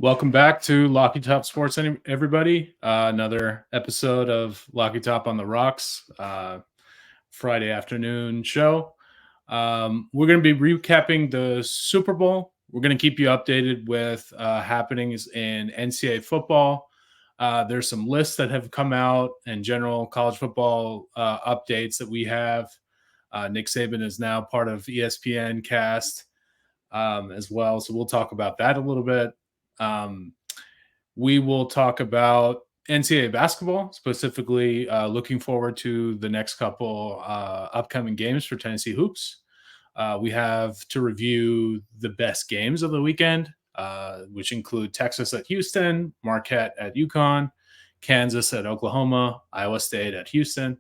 Welcome back to Locky Top Sports, everybody. Another episode of Locky Top on the Rocks, Friday afternoon show. We're going to be recapping the Super Bowl. We're going to keep you updated with happenings in NCAA football. There's some lists that have come out and general college football updates that we have. Nick Saban is now part of ESPN cast as well, so we'll talk about that a little bit. We will talk about NCAA basketball, specifically looking forward to the next couple upcoming games for Tennessee Hoops. We have to review the best games of the weekend, which include Texas at Houston, Marquette at UConn, Kansas at Oklahoma, Iowa State at Houston.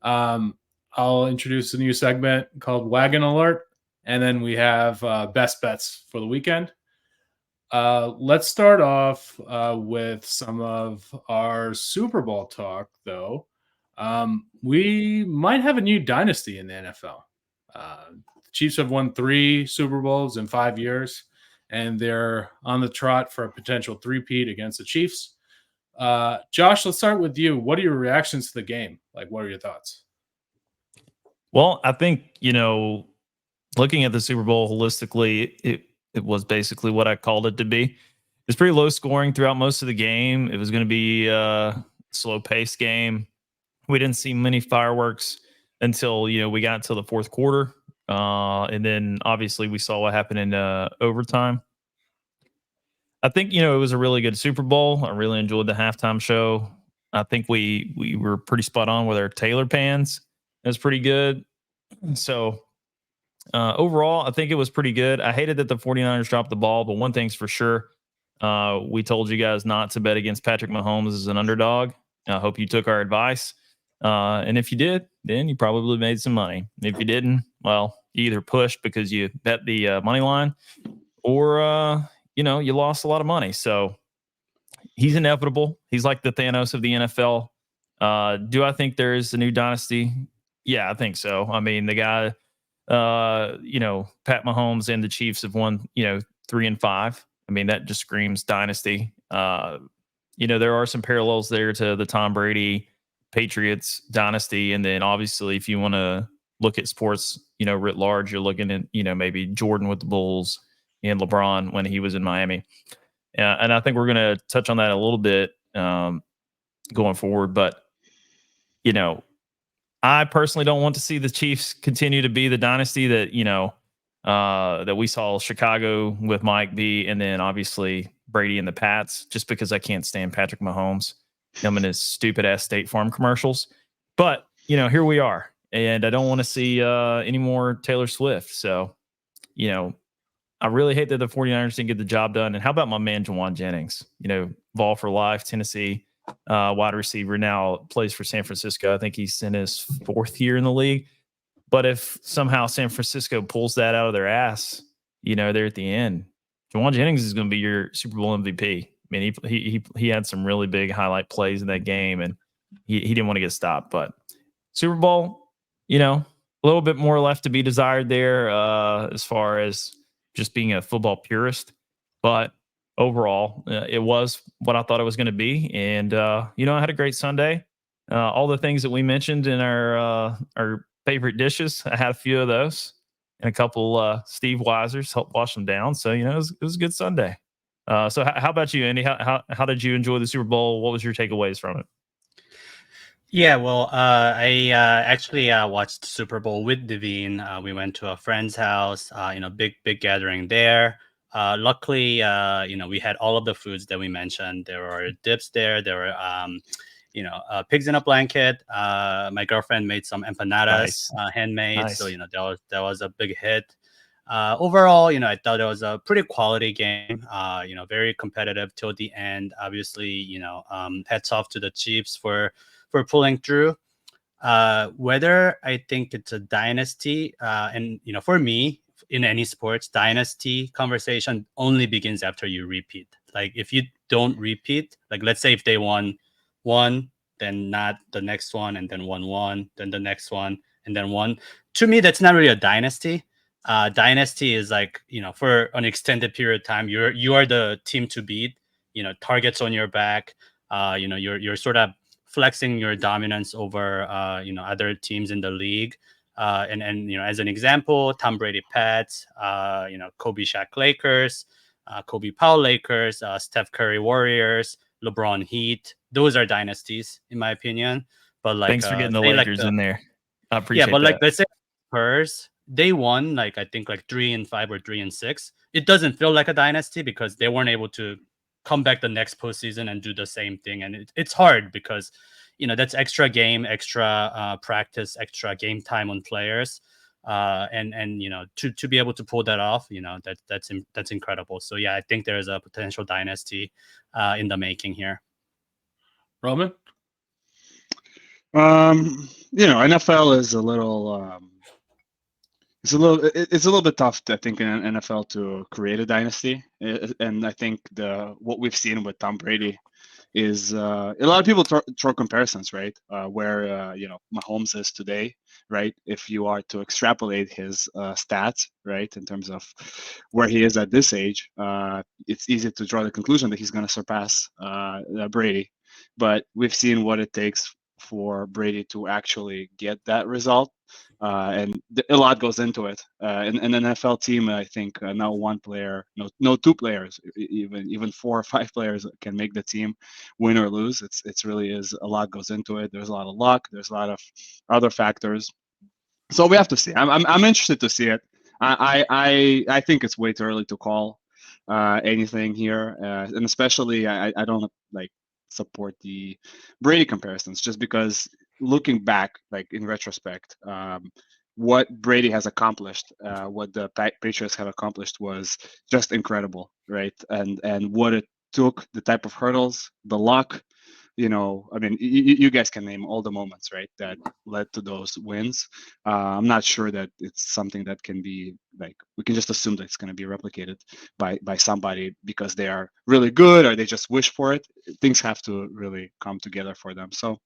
I'll introduce a new segment called Wagon Alert, and then we have best bets for the weekend. Let's start off with some of our Super Bowl talk, though. We might have a new dynasty in the NFL. The Chiefs have won 3 Super Bowls in 5 years, and they're on the trot for a potential three-peat against the Chiefs. Josh, let's start with you. What are your reactions to the game? What are your thoughts? Well, I think, looking at the Super Bowl holistically, it was basically what I called it to be. It was pretty low scoring throughout most of the game. It was going to be a slow-paced game. We didn't see many fireworks until, we got to the fourth quarter. And then, obviously, we saw what happened in overtime. I think, it was a really good Super Bowl. I really enjoyed the halftime show. I think we were pretty spot on with our Taylor pans. It was pretty good. So, overall, I think it was pretty good. I hated that the 49ers dropped the ball, but one thing's for sure. We told you guys not to bet against Patrick Mahomes as an underdog. I hope you took our advice. And if you did, then you probably made some money. If you didn't, well, you either pushed because you bet the money line or, you lost a lot of money. So he's inevitable. He's like the Thanos of the NFL. Do I think there is a new dynasty? Yeah, I think so. I mean, the guy... Pat Mahomes and the Chiefs have won, 3 and 5. I mean, that just screams dynasty. There are some parallels there to the Tom Brady Patriots dynasty. And then obviously, if you want to look at sports, writ large, you're looking at, maybe Jordan with the Bulls and LeBron when he was in Miami. And I think we're going to touch on that a little bit going forward. But, I personally don't want to see the Chiefs continue to be the dynasty that, that we saw Chicago with Mike B, and then obviously Brady and the Pats, just because I can't stand Patrick Mahomes, him and his stupid ass State Farm commercials. But, here we are, and I don't want to see any more Taylor Swift. So, I really hate that the 49ers didn't get the job done. And how about my man, Juwan Jennings, Vol for Life, Tennessee. Wide receiver, now plays for San Francisco. I think he's in his 4th year in the league. But if somehow San Francisco pulls that out of their ass, they're at the end. Juwan Jennings is going to be your Super Bowl MVP. I mean, he had some really big highlight plays in that game, and he didn't want to get stopped. But Super Bowl, a little bit more left to be desired there as far as just being a football purist. But overall, it was what I thought it was going to be. And, I had a great Sunday. All the things that we mentioned in our favorite dishes, I had a few of those. And a couple Steve Weisers helped wash them down. So, it was a good Sunday. So how about you, Andy? How did you enjoy the Super Bowl? What was your takeaways from it? Yeah, well, I actually watched Super Bowl with Devine. We went to a friend's house, big gathering there. Luckily, we had all of the foods that we mentioned. There were dips there. There were, pigs in a blanket. My girlfriend made some empanadas, handmade. Nice. So, that was a big hit. Overall, I thought it was a pretty quality game, very competitive till the end. Obviously, hats off to the Chiefs for pulling through. Whether I think it's a dynasty, and, for me, in any sports, dynasty conversation only begins after you repeat. Like, if you don't repeat, like, let's say if they won one, then not the next one, and then won one, then the next one, and then one. To me, that's not really a dynasty. Dynasty is like, for an extended period of time, you are the team to beat. Targets on your back. You're sort of flexing your dominance over other teams in the league. And as an example, Tom Brady Pats, Kobe Shaq Lakers, Kobe Powell Lakers, Steph Curry Warriors, LeBron Heat. Those are dynasties, in my opinion. But like, thanks for getting the say like Lakers in there. I yeah, appreciate but like that. let's say Spurs, they won like I think like 3-5 or 3-6. It doesn't feel like a dynasty because they weren't able to come back the next postseason and do the same thing, and it's hard because that's extra game, extra practice, extra game time on players, and to be able to pull that off, that's incredible. So yeah, I think there's a potential dynasty in the making here. Roman? NFL is a little it's a little bit tough, I think, in NFL to create a dynasty, and I think what we've seen with Tom Brady is a lot of people throw comparisons, right? Where Mahomes is today, right? If you are to extrapolate his stats, right, in terms of where he is at this age, it's easy to draw the conclusion that he's going to surpass Brady. But we've seen what it takes for Brady to actually get that result. And a lot goes into it. In an NFL team, I think not one player, no two players, even 4 or 5 players can make the team win or lose. It's really is a lot goes into it. There's a lot of luck. There's a lot of other factors. So we have to see. I'm interested to see it. I think it's way too early to call anything here, and especially I don't like support the Brady comparisons just because looking back, like in retrospect, what Brady has accomplished, what the Patriots have accomplished was just incredible, right? And what it took, the type of hurdles, the luck, I mean, you guys can name all the moments, right, that led to those wins. I'm not sure that it's something that can be like, we can just assume that it's going to be replicated by somebody because they are really good or they just wish for it. Things have to really come together for them. So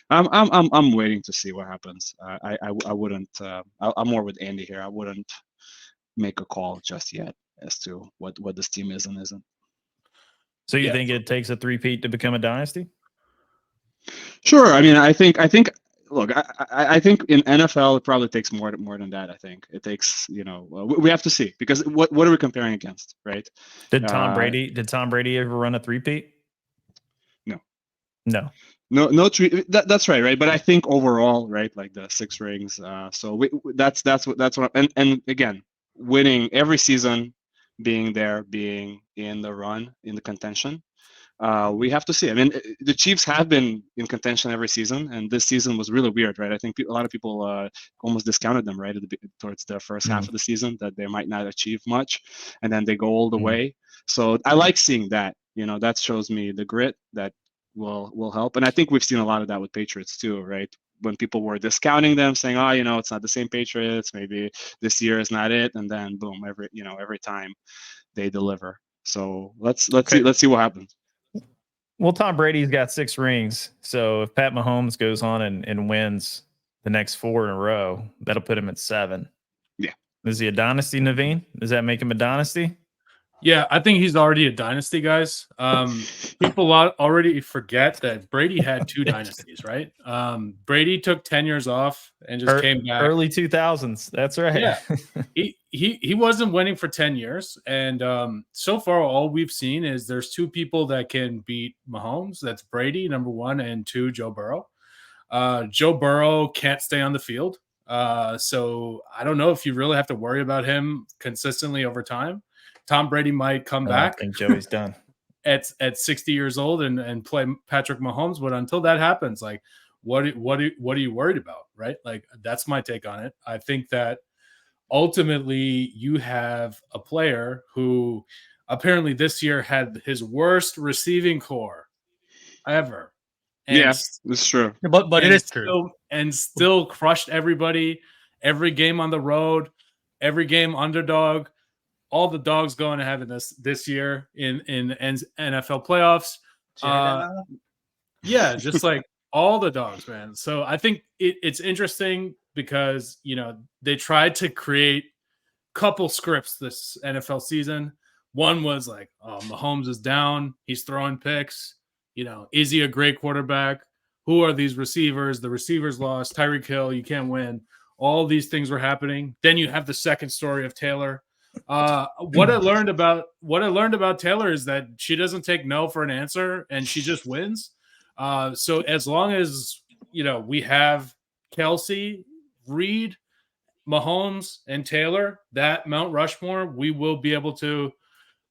I'm waiting to see what happens. I wouldn't. I'm more with Andy here. I wouldn't make a call just yet as to what this team is and isn't. So you think it takes a three-peat to become a dynasty? Sure. I mean, I think. Look, I think in NFL it probably takes more than that. I think it takes. We have to see because what are we comparing against, right? Did Tom Brady ever run a three-peat? No. No. That's right, right. But I think overall, right, like the 6 rings. So that's what. And again, winning every season, being in the run, in the contention. We have to see. I mean, the Chiefs have been in contention every season, and this season was really weird, right? I think a lot of people almost discounted them, right, towards the first half of the season, that they might not achieve much, and then they go all the way. So I like seeing that. That shows me the grit that will help, and I think we've seen a lot of that with Patriots too, right? When people were discounting them, saying, "Oh, it's not the same Patriots. Maybe this year is not it," and then boom, every time they deliver. So let's see what happens. Well, Tom Brady's got 6 rings. So if Pat Mahomes goes on and wins the next 4 in a row, that'll put him at 7. Yeah. Is he a dynasty, Naveen? Does that make him a dynasty? Yeah, I think he's already a dynasty, guys. People already forget that Brady had 2 dynasties, right? Brady took 10 years off and just came back. Early 2000s. That's right. Yeah. He wasn't winning for 10 years. And so far, all we've seen is there's 2 people that can beat Mahomes. That's Brady, number 1, and 2, Joe Burrow. Joe Burrow can't stay on the field. So I don't know if you really have to worry about him consistently over time. Tom Brady might come back. I think Joey's done at 60 years old and play Patrick Mahomes. But until that happens, like, what are you worried about, right? Like, that's my take on it. I think that ultimately you have a player who apparently this year had his worst receiving core ever. And yes, it's true. But it is true. And still crushed everybody, every game on the road, every game underdog. All the dogs going to heaven this year in NFL playoffs. Yeah, just like all the dogs, man. So I think it's interesting because they tried to create couple scripts this NFL season. One was like, oh, Mahomes is down. He's throwing picks. Is he a great quarterback? Who are these receivers? The receivers lost. Tyreek Hill, you can't win. All these things were happening. Then you have the second story of Taylor. What I learned about Taylor is that she doesn't take no for an answer, and she just wins. So as long as we have Kelsey, Reed, Mahomes, and Taylor, that Mount Rushmore, we will be able to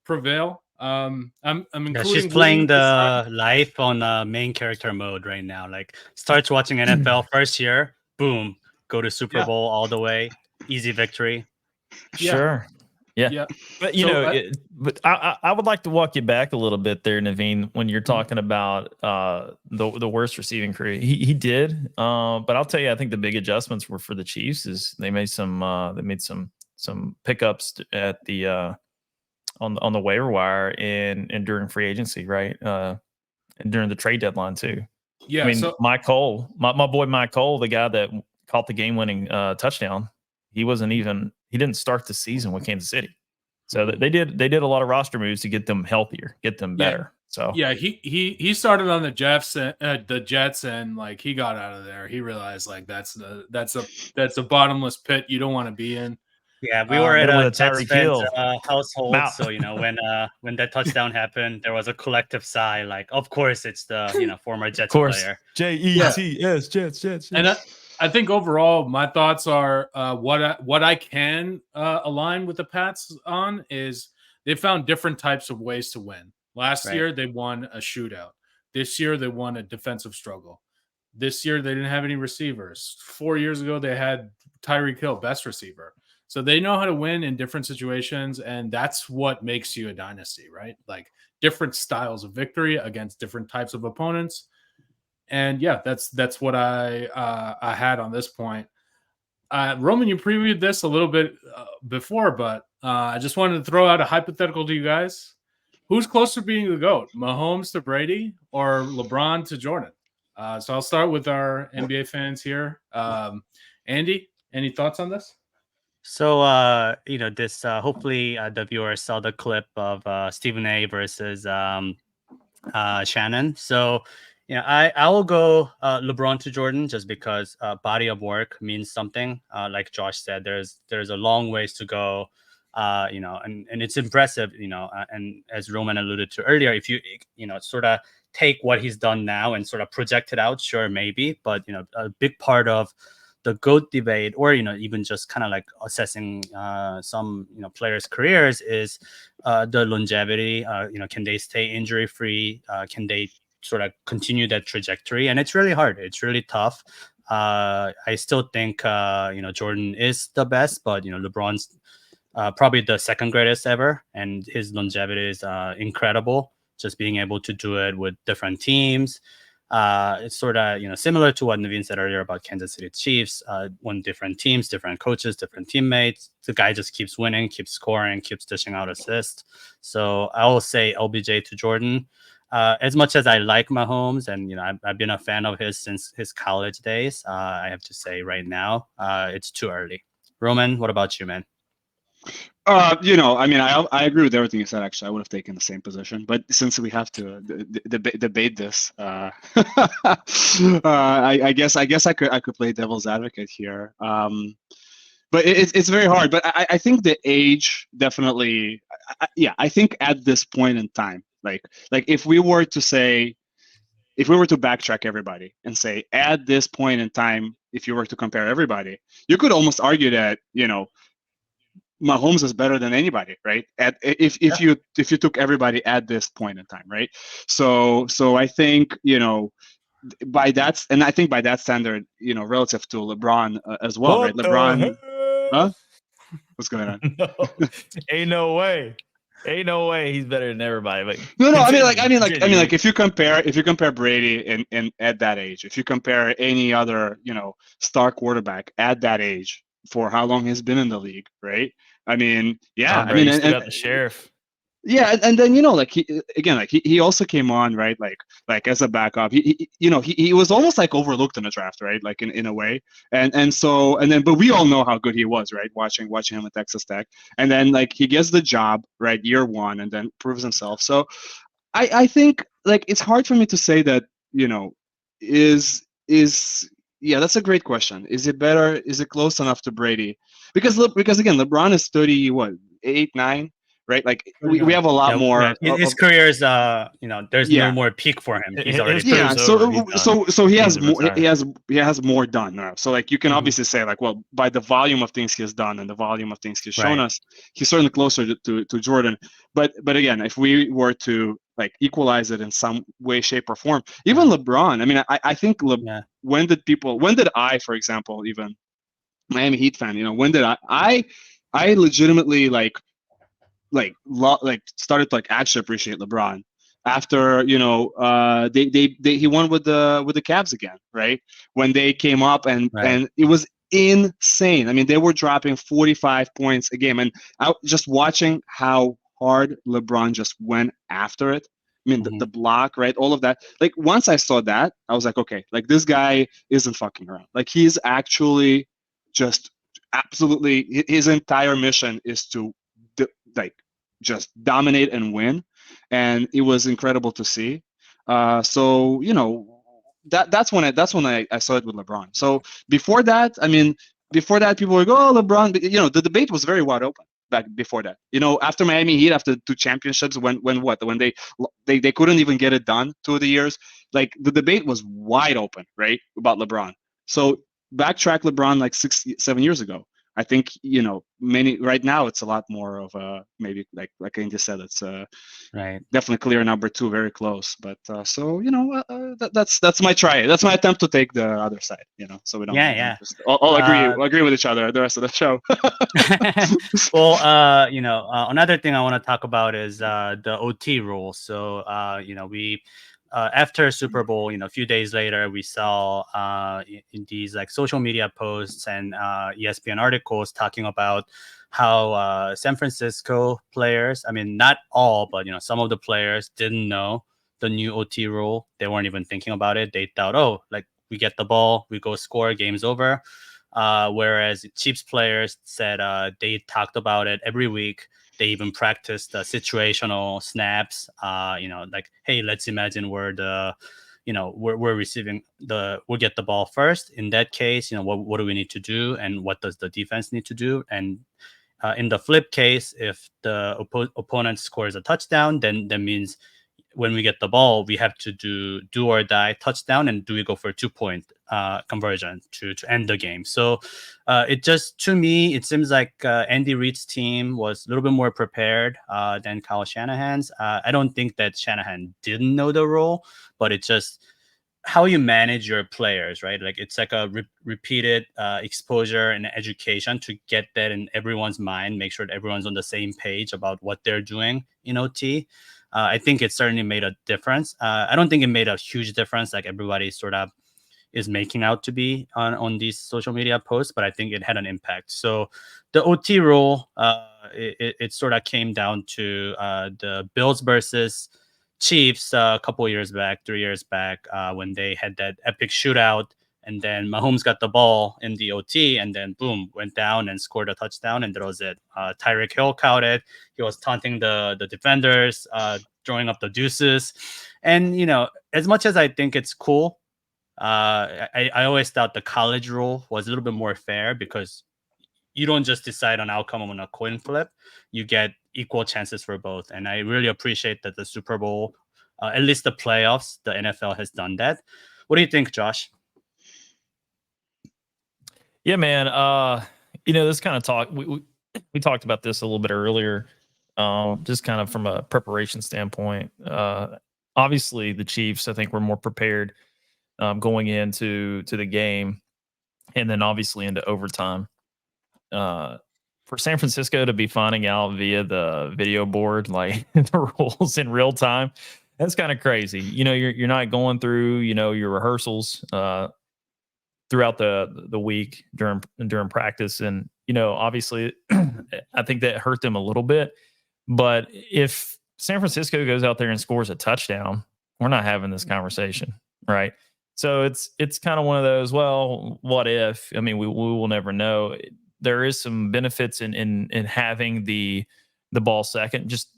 prevail. I'm including she's playing the life on main character mode right now. Like, starts watching NFL first year, boom, go to Super Bowl all the way, easy victory. Sure. Yeah. But but I would like to walk you back a little bit there, Naveen, when you're talking about the worst receiving crew. He did, but I'll tell you, I think the big adjustments were for the Chiefs. Is they made some pickups at the on the waiver wire and during free agency, right? And during the trade deadline too. Yeah. I mean, Mike Cole, my boy Mike Cole, the guy that caught the game-winning touchdown, he didn't start the season with Kansas City. So they did a lot of roster moves to get them healthier, get them better. So he started on the Jets, and like he got out of there. He realized like that's a bottomless pit you don't want to be in. Yeah, we were at a Jets fans household, so when that touchdown happened, there was a collective sigh. Like, of course, it's the former Jets player. Jets, Jets. And I think overall, my thoughts are what I can align with the Pats on is they found different types of ways to win. Last year, they won a shootout. This year, they won a defensive struggle. This year, they didn't have any receivers. 4 years ago, they had Tyreek Hill, best receiver. So they know how to win in different situations, and that's what makes you a dynasty, right? Like different styles of victory against different types of opponents. And yeah, that's what I had on this point. Roman, you previewed this a little bit before, but I just wanted to throw out a hypothetical to you guys. Who's closer to being the GOAT, Mahomes to Brady or LeBron to Jordan? So I'll start with our NBA fans here. Andy, any thoughts on this? So, this hopefully the viewers saw the clip of Stephen A versus Shannon. So, I will go LeBron to Jordan just because body of work means something. Like Josh said, there's a long ways to go, and it's impressive, and as Roman alluded to earlier, if you, sort of take what he's done now and sort of project it out, sure, maybe. But, a big part of the GOAT debate, or even just kind of like assessing some players' careers is the longevity. Can they stay injury free? Can they sort of continue that trajectory? And it's really hard. It's really tough. I still think Jordan is the best, but LeBron's probably the second greatest ever, and his longevity is incredible. Just being able to do it with different teams. It's sort of similar to what Naveen said earlier about Kansas City Chiefs. When different teams, different coaches, different teammates, the guy just keeps winning, keeps scoring, keeps dishing out assists. So I will say LBJ to Jordan. As much as I like Mahomes, and I've been a fan of his since his college days, I have to say right now it's too early. Roman, what about you, man? I agree with everything you said. Actually, I would have taken the same position, but since we have to debate this, I guess I could play devil's advocate here. But it's very hard. But I think the age definitely. I think at this point in time, like if we were to backtrack everybody and say at this point in time, if you were to compare everybody, you could almost argue that Mahomes is better than anybody, right? If you took everybody at this point in time, right? So I think by that, and I think by that standard, relative to LeBron as well, right? LeBron, huh? What's going on? No, ain't no way he's better than everybody. But no, I mean, if you compare Brady and at that age, if you compare any other star quarterback at that age for how long he's been in the league, right? I mean, yeah, and the sheriff. Yeah, and then like he also came on, right, like as a backup. He was almost like overlooked in the draft, right, like in a way. And then but we all know how good he was, right, watching him at Texas Tech. And then like he gets the job, right, year one, and then proves himself. So I think like it's hard for me to say that, is yeah, that's a great question. Is it better? Is it close enough to Brady? Because again, LeBron is 30, what, 8, 9, right? Like we have a lot more his career is there's no yeah. more peak for him. He's His already career's Yeah, over. He's done. so he He has needs to more. retire. He has more done now. So like you can Mhm. obviously say like, well, by the volume of things he has done and the volume of things he's shown Right. us, he's certainly closer to Jordan. But again, if we were to like equalize it in some way, shape, or form, even LeBron. I mean, I think Yeah. when did I, for example, even Miami Heat fan, when did I legitimately started to like actually appreciate LeBron after he won with the Cavs again, right? When they came up and Right. it was insane. I mean, they were dropping 45 points a game, and just watching how hard LeBron just went after it. I mean, the block, right? All of that. Like once I saw that, I was like, okay, like this guy isn't fucking around. Like he's actually just absolutely, his entire mission is to like just dominate and win, and it was incredible to see. So that's when I saw it with LeBron. So before that, I mean, before that, people were like, oh, LeBron. But, the debate was very wide open back before that. After Miami Heat, after 2 championships, when they couldn't even get it done 2 of the years, like the debate was wide open, right, about LeBron. So backtrack LeBron like 6-7 years ago. I think many right now it's a lot more of maybe like I just said, it's Right. definitely clear number 2, very close. But so that's my try. That's my attempt to take the other side. So we don't. Yeah. Just all agree with each other the rest of the show. Well, another thing I want to talk about is the OT rule. So, we after Super Bowl, a few days later, we saw in these like social media posts and ESPN articles talking about how San Francisco players, I mean, not all, but some of the players didn't know the new OT rule. They weren't even thinking about it. They thought, oh, like we get the ball, we go score, game's over. Whereas Chiefs players said they talked about it every week. They even practiced situational snaps. Like, hey, let's imagine we're receiving we'll get the ball first. In that case, what do we need to do, and what does the defense need to do? And in the flip case, if the opponent scores a touchdown, then that means when we get the ball, we have to do or die touchdown, and do we go for a 2-point conversion to end the game? So to me, it seems like Andy Reid's team was a little bit more prepared than Kyle Shanahan's. I don't think that Shanahan didn't know the role, but it's just how you manage your players, right? Like it's like a repeated exposure and education to get that in everyone's mind, make sure that everyone's on the same page about what they're doing in OT. I think it certainly made a difference. I don't think it made a huge difference like everybody sort of is making out to be on these social media posts, but I think it had an impact. So the OT rule, it sort of came down to the Bills versus Chiefs a couple of years back, 3 years back, when they had that epic shootout. And then Mahomes got the ball in the OT, and then boom, went down and scored a touchdown, and that was it. Tyreek Hill caught it. He was taunting the defenders, throwing up the deuces. And, as much as I think it's cool, I always thought the college rule was a little bit more fair, because you don't just decide on outcome on a coin flip. You get equal chances for both. And I really appreciate that the Super Bowl, at least the playoffs, the NFL has done that. What do you think, Josh? Yeah, man. This kind of talk, we talked about this a little bit earlier, just kind of from a preparation standpoint. Obviously, the Chiefs, I think, were more prepared going into the game, and then obviously into overtime. For San Francisco to be finding out via the video board like the rules in real time, that's kind of crazy. You're not going through your rehearsals throughout the week during practice, and obviously I think that hurt them a little bit. But if San Francisco goes out there and scores a touchdown, we're not having this conversation, right? So it's kind of one of those, well, what if? I mean, we will never know. There is some benefits in having the ball second, just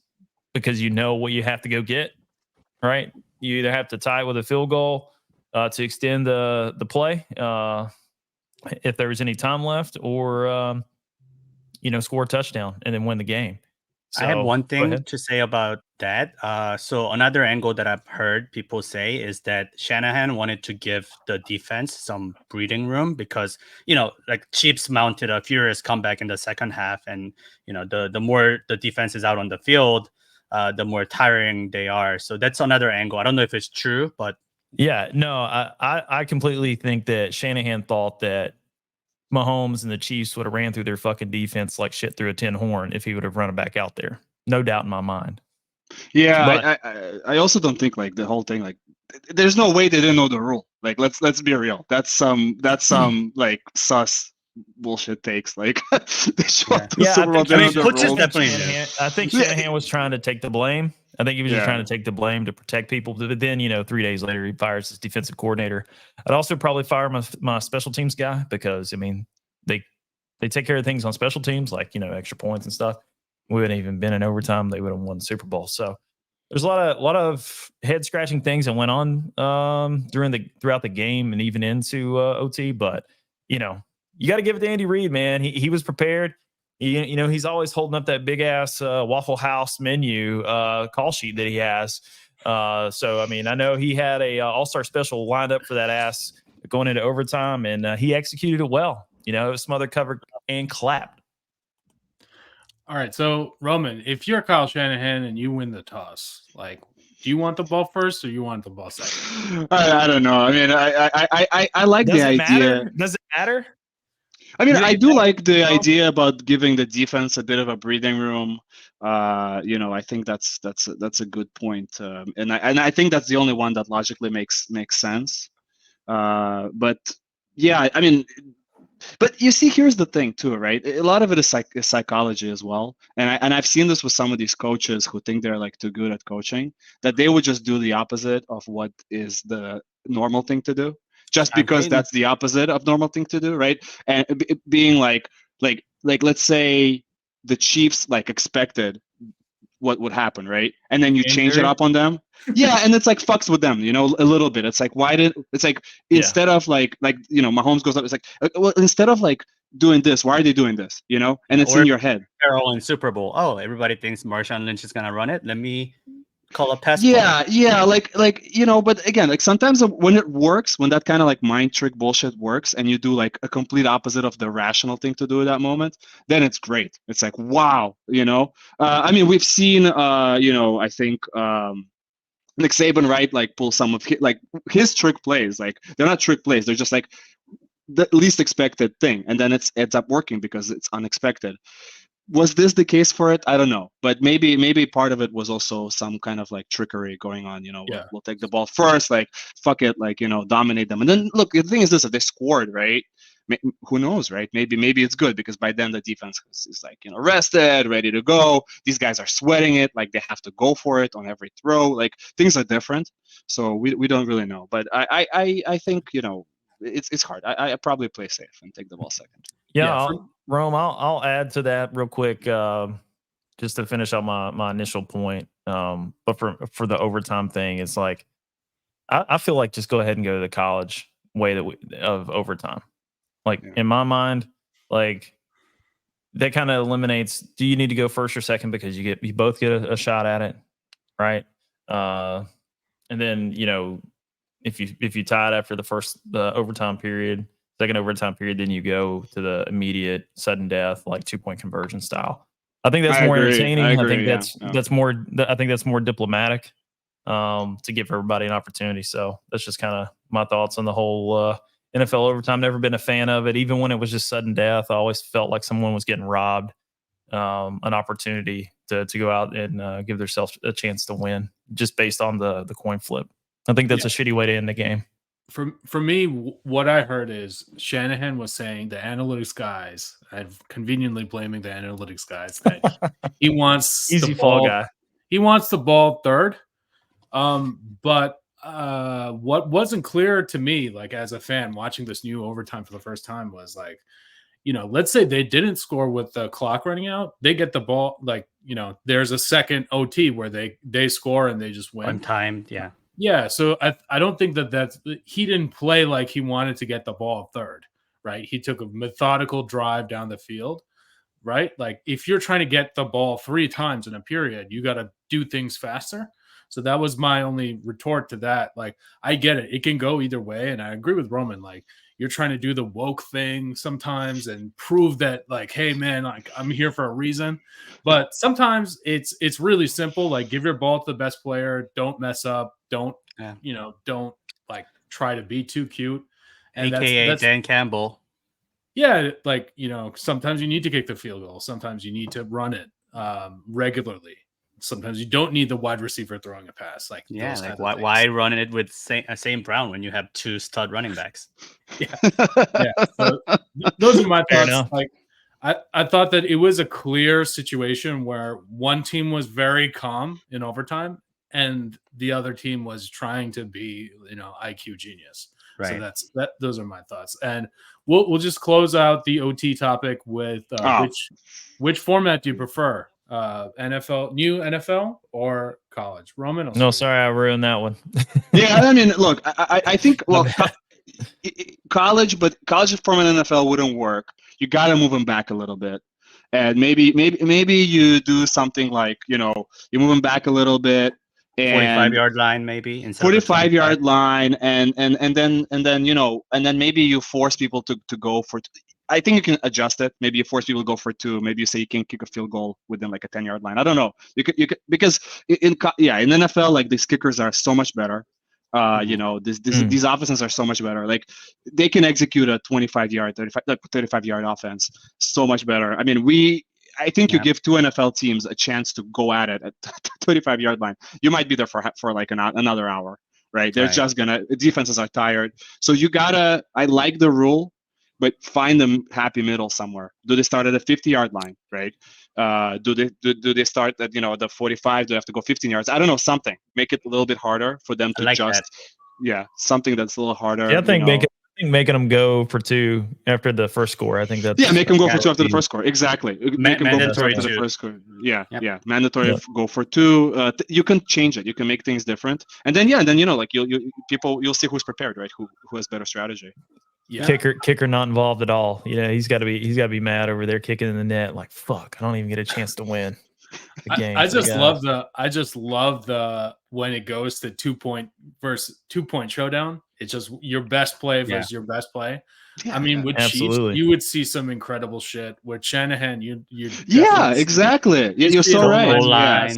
because you know what you have to go get, right? You either have to tie with a field goal to extend the play if there was any time left, or score a touchdown and then win the game. So, I have one go thing ahead. to say about that. So another angle that I've heard people say is that Shanahan wanted to give the defense some breathing room because, like Chiefs mounted a furious comeback in the second half, and the more the defense is out on the field, the more tiring they are. So that's another angle. I don't know if it's true, but Yeah, no, I completely think that Shanahan thought that Mahomes and the Chiefs would have ran through their fucking defense like shit through a tin horn if he would have run it back out there. No doubt in my mind. Yeah, But I also don't think like the whole thing like there's no way they didn't know the rule. Like let's be real. That's some like sus bullshit takes. Like they show up to the Yeah, Super Bowl, they know the coaches rules. definitely I think Shanahan was trying to take the blame. I think he was just trying to take the blame to protect people. But then, 3 days later, he fires his defensive coordinator. I'd also probably fire my special teams guy because, I mean, they take care of things on special teams, like, extra points and stuff. We wouldn't even been in overtime. They would have won the Super Bowl. So there's a lot of head scratching things that went on throughout the game and even into OT. But, you got to give it to Andy Reid, man. He was prepared. He's always holding up that big ass Waffle House menu call sheet that he has. So, I mean, I know he had a all-star special lined up for that ass going into overtime, and he executed it well. It was smothered, covered, and clapped. All right, so Roman, if you're Kyle Shanahan and you win the toss, like, do you want the ball first or you want the ball second? I don't know. I mean, I like the idea. Does it matter? I mean, I do like the idea about giving the defense a bit of a breathing room. I think that's a good point, and I think that's the only one that logically makes sense. But yeah, I mean, but you see, here's the thing too, right? A lot of it is psychology as well, and I've seen this with some of these coaches who think they're like too good at coaching, that they would just do the opposite of what is the normal thing to do, just because that's the opposite of normal thing to do, right? And being like let's say the Chiefs like expected what would happen, right? And then you change it up on them. Yeah, and it's like fucks with them, a little bit. It's like instead of like Mahomes goes up, it's like well, instead of like doing this, why are they doing this? And it's in your head. Carroll in Super Bowl. Oh, everybody thinks Marshawn Lynch is gonna run it. Let me call a pass. Yeah, like but again, like sometimes when it works, when that kind of like mind trick bullshit works, and you do like a complete opposite of the rational thing to do at that moment, then it's great. It's like wow, I mean, we've seen I think Nick Saban, right, like pull some of his trick plays. Like they're not trick plays, they're just like the least expected thing, and then it ends up working because it's unexpected. Was this the case for it? I don't know, but maybe part of it was also some kind of like trickery going on. We'll take the ball first, like fuck it, like dominate them, and then look. The thing is this: if they scored, right? Who knows, right? Maybe it's good because by then the defense is like rested, ready to go. These guys are sweating it, like they have to go for it on every throw. Like things are different, so we don't really know. But I think it's hard. I probably play safe and take the ball second. Yeah, Rome, I'll add to that real quick, just to finish up my initial point. But for the overtime thing, it's like I feel like just go ahead and go to the college way of overtime. Like in my mind, like that kind of eliminates. Do you need to go first or second because you both get a shot at it, right? And then if you tie it after the overtime period. Second overtime period, then you go to the immediate sudden death, like 2-point conversion style. I think that's more entertaining. I think that's more. I think that's more diplomatic to give everybody an opportunity. So that's just kind of my thoughts on the whole NFL overtime. Never been a fan of it, even when it was just sudden death. I always felt like someone was getting robbed an opportunity to go out and give themselves a chance to win, just based on the coin flip. I think that's a shitty way to end the game. for me, what I heard is Shanahan was saying the analytics guys, I'm conveniently blaming the analytics guys, that he wants Easy the fall ball. guy. He wants the ball third. But what wasn't clear to me, like as a fan watching this new overtime for the first time, was like, let's say they didn't score with the clock running out, they get the ball, like, there's a second OT where they score and they just win. On time, yeah. Yeah, so I don't think he didn't play like he wanted to get the ball third, right? He took a methodical drive down the field, right? Like if you're trying to get the ball 3 times in a period, you got to do things faster. So that was my only retort to that. Like, I get it. It can go either way. And I agree with Roman. Like, you're trying to do the woke thing sometimes and prove that, like, hey, man, like, I'm here for a reason. But sometimes it's really simple. Like, give your ball to the best player. Don't mess up. Don't like try to be too cute. And AKA Dan Campbell. Yeah, like, sometimes you need to kick the field goal. Sometimes you need to run it regularly. Sometimes you don't need the wide receiver throwing a pass. Like, like why run it with St. Brown when you have 2 stud running backs? Yeah. So those are my thoughts. Like, I thought that it was a clear situation where one team was very calm in overtime and the other team was trying to be, IQ genius. Right. So those are my thoughts. And we'll just close out the OT topic with which format do you prefer? NFL, new NFL or college? Roman? No, sorry, I ruined that one. Yeah, I mean, look, I think, well, college format NFL wouldn't work. You got to move them back a little bit. And maybe you do something like, you move them back a little bit. 45-yard line, maybe. 45-yard line, and then maybe you force people to go for. I think you can adjust it. Maybe you force people to go for 2. Maybe you say you can kick a field goal within like a 10-yard line. I don't know. You could because in NFL, like, these kickers are so much better. These offenses are so much better. Like, they can execute a 25-yard, 35-yard offense so much better. I mean, I think you give 2 NFL teams a chance to go at it at 25-yard line. You might be there for like another hour, right? They're just defenses are tired. So I like the rule, but find them happy middle somewhere. Do they start at the 50-yard line, right? Do they start at the 45? Do they have to go 15 yards? I don't know, something. Make it a little bit harder for them to something that's a little harder. Yeah, I think making them go for 2 after the first score. I think that's make them go for 2 after the first score. Exactly. Make them go for 2 after the 2. first score. Yeah. Mandatory. Go for 2. You can change it. You can make things different. And then like you'll see who's prepared, right? Who has better strategy. Yeah. Kicker not involved at all. He's got to be mad over there kicking in the net. Like, fuck, I don't even get a chance to win the game. I just love the when it goes to 2-point versus 2-point showdown. It's just your best play versus your best play. Yeah, I mean, with Chiefs, you would see some incredible shit. With Shanahan, you exactly. You're so right.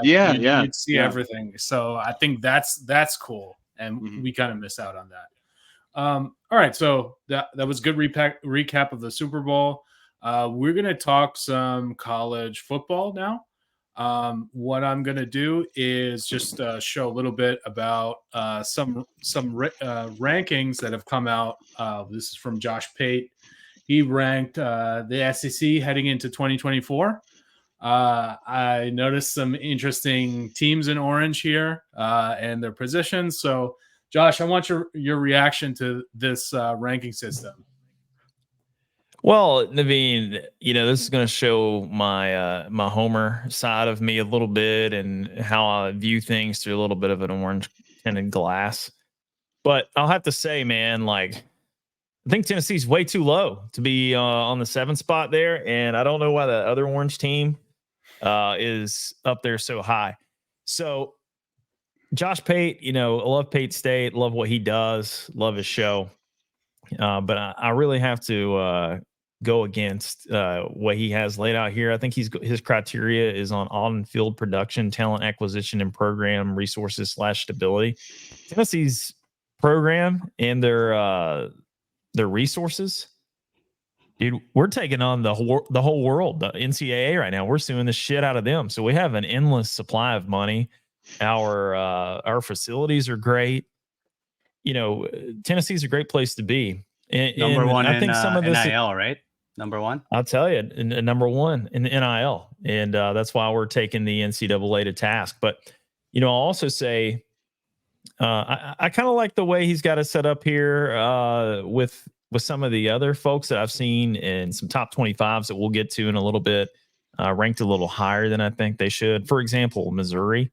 You'd see everything. So I think that's cool, and we kind of miss out on that. All right, so that was a good recap of the Super Bowl. We're going to talk some college football now. What I'm going to do is just show a little bit about some rankings that have come out. This is from Josh Pate. He ranked the SEC heading into 2024. I noticed some interesting teams in orange here and their positions. So, Josh, I want your reaction to this ranking system. Well, Naveen, this is going to show my my homer side of me a little bit and how I view things through a little bit of an orange tinted glass. But I'll have to say, man, like, I think Tennessee's way too low to be on the 7th spot there, and I don't know why the other orange team is up there so high. So, Josh Pate, I love Pate State, love what he does, love his show. But I really have to go against what he has laid out here. I think his criteria is on field production, talent acquisition, and program resources / stability. Tennessee's program and their resources, dude, we're taking on the whole world, the NCAA right now. We're suing the shit out of them. So we have an endless supply of money. Our facilities are great. Tennessee's a great place to be. Number one I think some of this NIL, right? Number one. I'll tell you, number one in the NIL, and that's why we're taking the NCAA to task. But I'll also say I kind of like the way he's got it set up here with some of the other folks that I've seen in some top 25s that we'll get to in a little bit, ranked a little higher than I think they should. For example, Missouri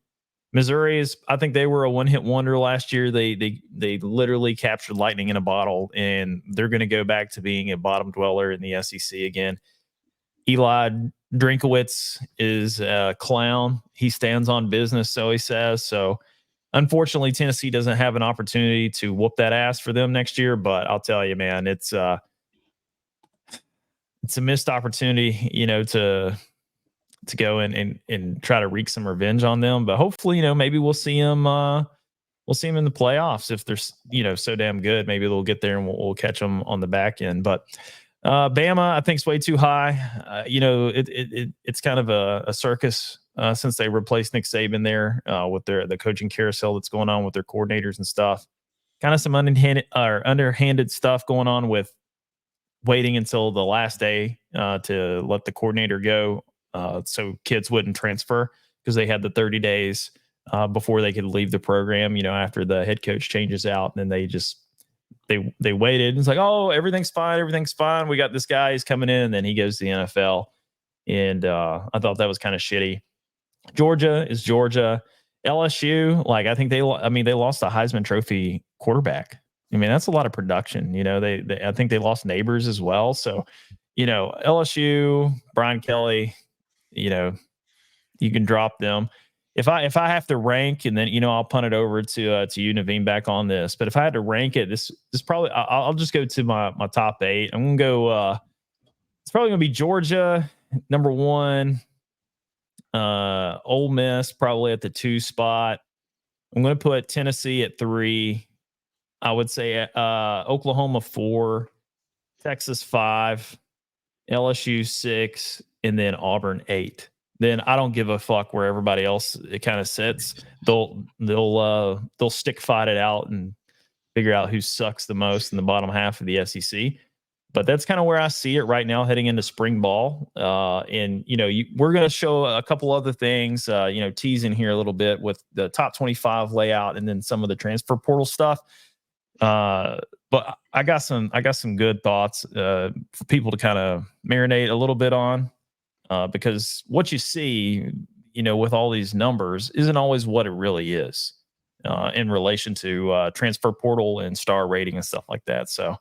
is, I think they were a one-hit wonder last year. They literally captured lightning in a bottle, and they're going to go back to being a bottom dweller in the SEC again. Eli Drinkowitz is a clown. He stands on business, so he says. So unfortunately, Tennessee doesn't have an opportunity to whoop that ass for them next year. But I'll tell you, man, it's a missed opportunity, to go and try to wreak some revenge on them. But hopefully, maybe we'll see them. We'll see them in the playoffs if they're, so damn good. Maybe they'll get there and we'll catch them on the back end. But Bama, I think, is way too high. It's kind of a circus since they replaced Nick Saban there with the coaching carousel that's going on with their coordinators and stuff. Kind of some underhanded stuff going on with waiting until the last day to let the coordinator go so kids wouldn't transfer because they had the 30 days before they could leave the program, after the head coach changes out. And then they waited. It's like, oh, everything's fine. We got this guy, he's coming in, and then he goes to the NFL. And I thought that was kind of shitty. Georgia is Georgia. LSU, I think they lost a Heisman Trophy quarterback. I mean, that's a lot of production. I think they lost Neighbors as well. So, LSU, Brian Kelly, you can drop them. If I have to rank, and then I'll punt it over to you, Naveen, back on this. But if I had to rank it, this probably I'll just go to my top 8. I'm gonna go. It's probably gonna be Georgia number 1. Ole Miss probably at the 2 spot. I'm gonna put Tennessee at 3. I would say Oklahoma 4, Texas 5, LSU 6, and then Auburn 8. Then I don't give a fuck where everybody else it kind of sits. They'll stick fight it out and figure out who sucks the most in the bottom half of the SEC. But that's kind of where I see it right now heading into spring ball. And we're going to show a couple other things, teasing here a little bit with the top 25 layout and then some of the transfer portal stuff. But I got some good thoughts for people to kind of marinate a little bit on. Because what you see, with all these numbers isn't always what it really is in relation to transfer portal and star rating and stuff like that. So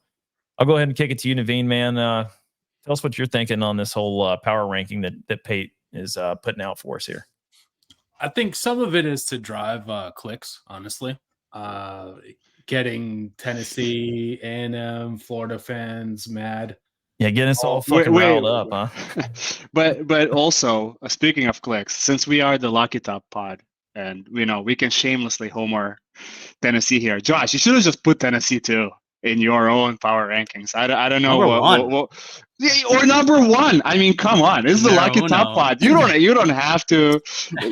I'll go ahead and kick it to you, Naveen, man. Tell us what you're thinking on this whole power ranking that Pate is putting out for us here. I think some of it is to drive clicks, honestly. Getting Tennessee and Florida fans mad. Yeah, getting us all fucking riled up, huh? But also, speaking of clicks, since we are the Lucky Top pod, and we can shamelessly homer Tennessee here. Josh, you should have just put Tennessee too in your own power rankings. I don't know or number 1. I mean, come on, this is the Lucky Top pod. You don't have to.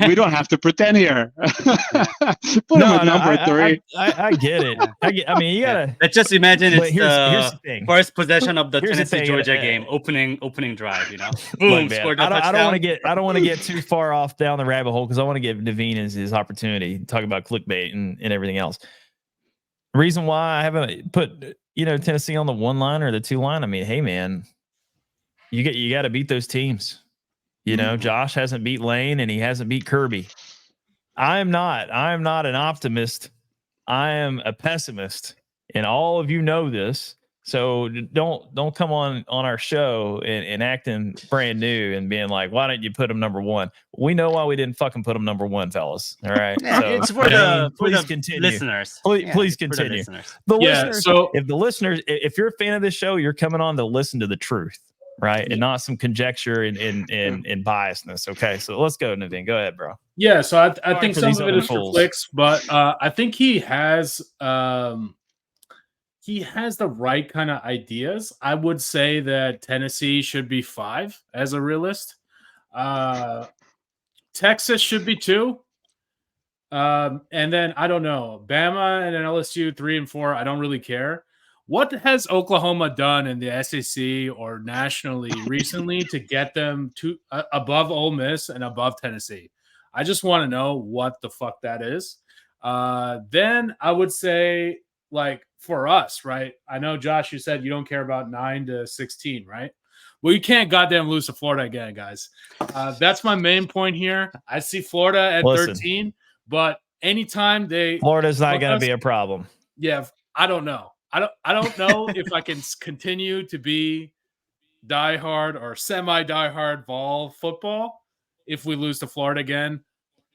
We don't have to pretend here. Put him at number 3. I get it. I mean, you gotta. Let's just imagine it's here's the thing. First possession of the Tennessee Georgia game, opening drive. Boom, scored a touchdown. I don't want to get too far off down the rabbit hole because I want to give Naveen his opportunity to talk about clickbait and everything else. The reason why I haven't put Tennessee on the 1 line or the 2 line, I mean, hey man, you got to beat those teams. Josh hasn't beat Lane and he hasn't beat Kirby. I'm not an optimist. I am a pessimist, and all of you know this. So don't come on our show and acting brand new and being like, why didn't you put him number 1? We know why we didn't fucking put him number 1, fellas. All right. Yeah, so, it's for the continue. Listeners. Please continue. If you're a fan of this show, you're coming on to listen to the truth, right? And not some conjecture and biasness. Okay. So let's go, Naveen. Go ahead, bro. Yeah. So I think some of it is for clicks, but I think he has the right kind of ideas. I would say that Tennessee should be 5 as a realist. Texas should be 2. And then I don't know, Bama and then LSU 3 and 4. I don't really care. What has Oklahoma done in the SEC or nationally recently to get them to above Ole Miss and above Tennessee? I just want to know what the fuck that is. Then I would say, like, for us, right? I know, Josh, you said you don't care about 9 to 16, right? Well, you can't goddamn lose to Florida again, guys. That's my main point here. I see Florida at 13, but anytime Florida's not going to be a problem. Yeah, I don't know. I don't know if I can continue to be diehard or semi-diehard Vol football if we lose to Florida again.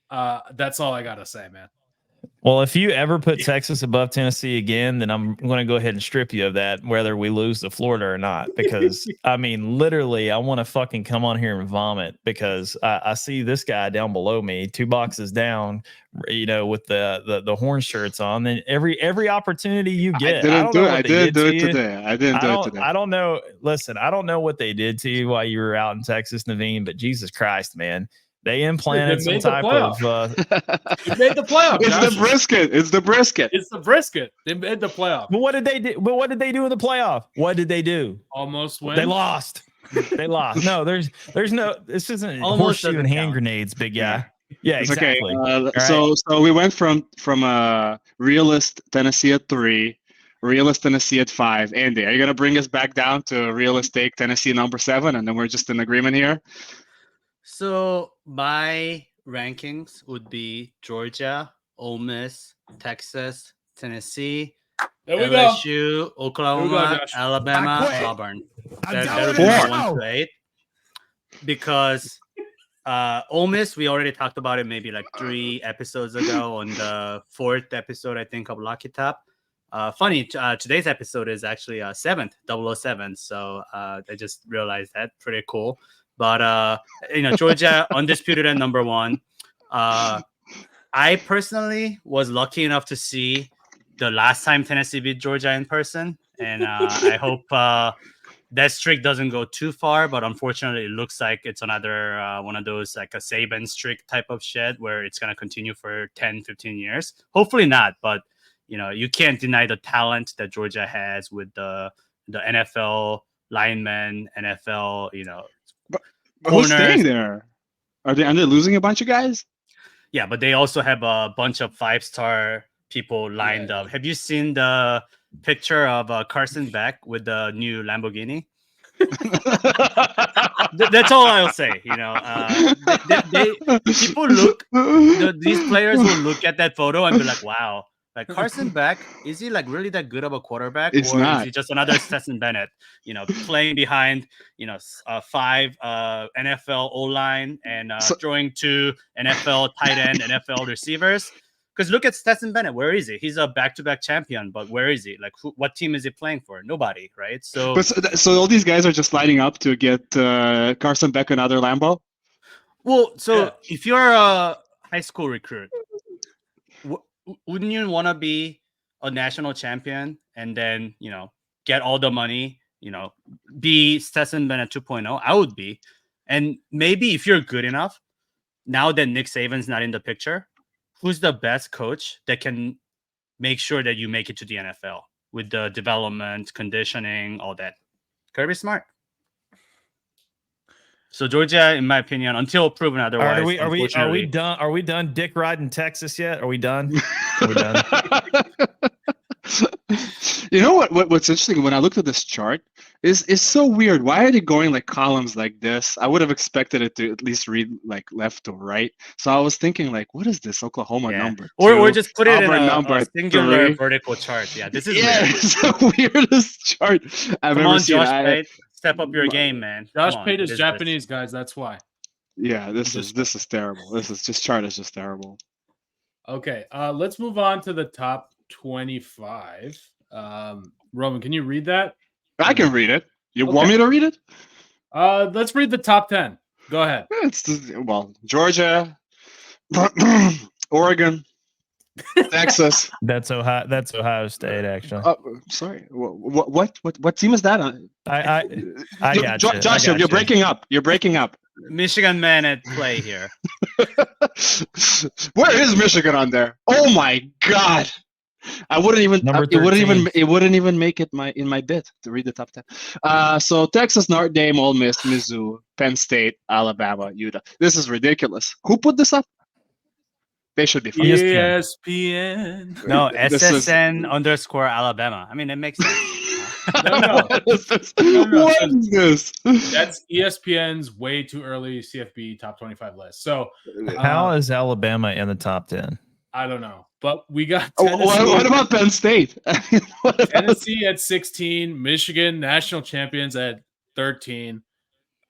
That's all I gotta say, man. Well, if you ever put Texas above Tennessee again, then I'm going to go ahead and strip you of that, whether we lose to Florida or not. Because, I mean, literally, I want to fucking come on here and vomit because I see this guy down below me, 2 boxes down, you know, with the horn shirts on. Then every opportunity you get, I didn't do it today. I don't know. Listen, I don't know what they did to you while you were out in Texas, Naveen, but Jesus Christ, man. They implanted some type of. They made the playoff. It's the brisket. It's the brisket. It's the brisket. They made the playoff. But what did they do? But what did they do in the playoff? What did they do? Almost win. They lost. They lost. No, there's no. This isn't horseshoe and hand grenades, big guy. Yeah, it's exactly. Okay. So we went from realist Tennessee at 3, realist Tennessee at 5. Andy, are you gonna bring us back down to realistic Tennessee number 7, and then we're just in agreement here? So my rankings would be Georgia, Ole Miss, Texas, Tennessee, LSU, Oklahoma, Alabama, Auburn. That would be my 1 to 8. Because Ole Miss, we already talked about it maybe like 3 episodes ago on the 4th episode, I think, of Lucky Top. Funny, today's episode is actually 7th, 007. So I just realized that. Pretty cool. But, Georgia, undisputed at number 1. I personally was lucky enough to see the last time Tennessee beat Georgia in person. And I hope that streak doesn't go too far. But unfortunately, it looks like it's another one of those like a Saban streak type of shit where it's going to continue for 10, 15 years. Hopefully not. But, you can't deny the talent that Georgia has with the NFL linemen, NFL, But who's staying there? Are they losing a bunch of guys? Yeah, but they also have a bunch of 5-star people lined up. Have you seen the picture of Carson Beck with the new Lamborghini? That's all I'll say. People these players will look at that photo and be like, "Wow." Like Carson Beck, is he like really that good of a quarterback, it's or not. Is he just another Stetson Bennett? Playing behind 5 NFL O-line and throwing 2 NFL tight end, NFL receivers. Because look at Stetson Bennett, where is he? He's a back-to-back champion, but where is he? Like, what team is he playing for? Nobody, right? So all these guys are just lining up to get Carson Beck another Lambo. Well, if you're a high school recruit, wouldn't you want to be a national champion and then, get all the money, be Stetson Bennett 2.0? I would be. And maybe if you're good enough, now that Nick Saban's not in the picture, who's the best coach that can make sure that you make it to the NFL with the development, conditioning, all that? Kirby Smart. So Georgia, in my opinion, until proven otherwise, are we done? Are we done dick riding Texas yet? Are we done? Are we done? You know what's interesting when I looked at this chart is so weird. Why are they going like columns like this? I would have expected it to at least read like left to right. So I was thinking like, what is this Oklahoma number? Or just put it in a singular 3. Vertical chart. Yeah, this is weird. It's the weirdest chart I've ever seen. Josh, step up your game, man. Josh Pate is Japanese, guys. That's why. Yeah, this is terrible. This chart is just terrible. Okay, let's move on to the top 25. Roman, can you read that? I can read it. You want me to read it? Let's read the top 10. Go ahead. Georgia, Oregon, Texas. That's Ohio State, actually. Sorry. What team is that on? I got Josh, you're breaking up. You're breaking up. Michigan man at play here. Where is Michigan on there? Oh my God! I wouldn't even. Number It wouldn't 13. even. It wouldn't even make it in my bid to read the top 10. So Texas, Notre Dame, Ole Miss, Mizzou, Penn State, Alabama, Utah. This is ridiculous. Who put this up? They should be fired. ESPN. No, This is- SSN_Alabama. I mean, it makes sense. No. What is this? No. What is this? That's ESPN's way too early CFB top 25 list. So How is Alabama in the top 10? I don't know, but we got Oh, Tennessee, what about Penn State? What about- Tennessee at 16, Michigan national champions at 13.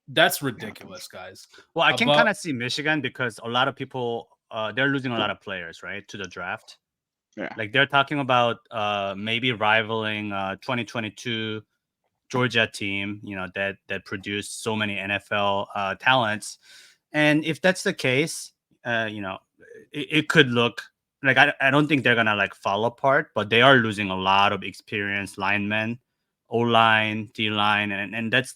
That's ridiculous, guys. Well, I can Above- kind of see Michigan because a lot of people they're losing a lot of players, right, to the draft. Yeah. Like they're talking about maybe rivaling 2022 Georgia team, that produced so many NFL talents. And if that's the case, it could look like I don't think they're gonna like fall apart, but they are losing a lot of experienced linemen, O-line, D-line, and that's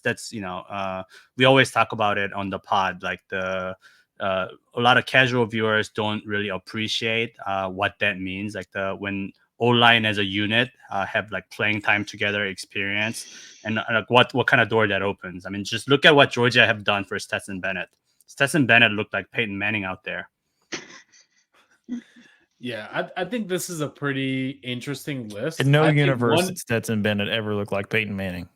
we always talk about it on the pod, like a lot of casual viewers don't really appreciate what that means, like when O-line as a unit have like playing time together experience, and like what kind of door that opens. I mean, just look at what Georgia have done for Stetson Bennett. Stetson Bennett looked like Peyton Manning out there. Yeah, I think this is a pretty interesting list. In no I think universe did Stetson Bennett ever look like Peyton Manning.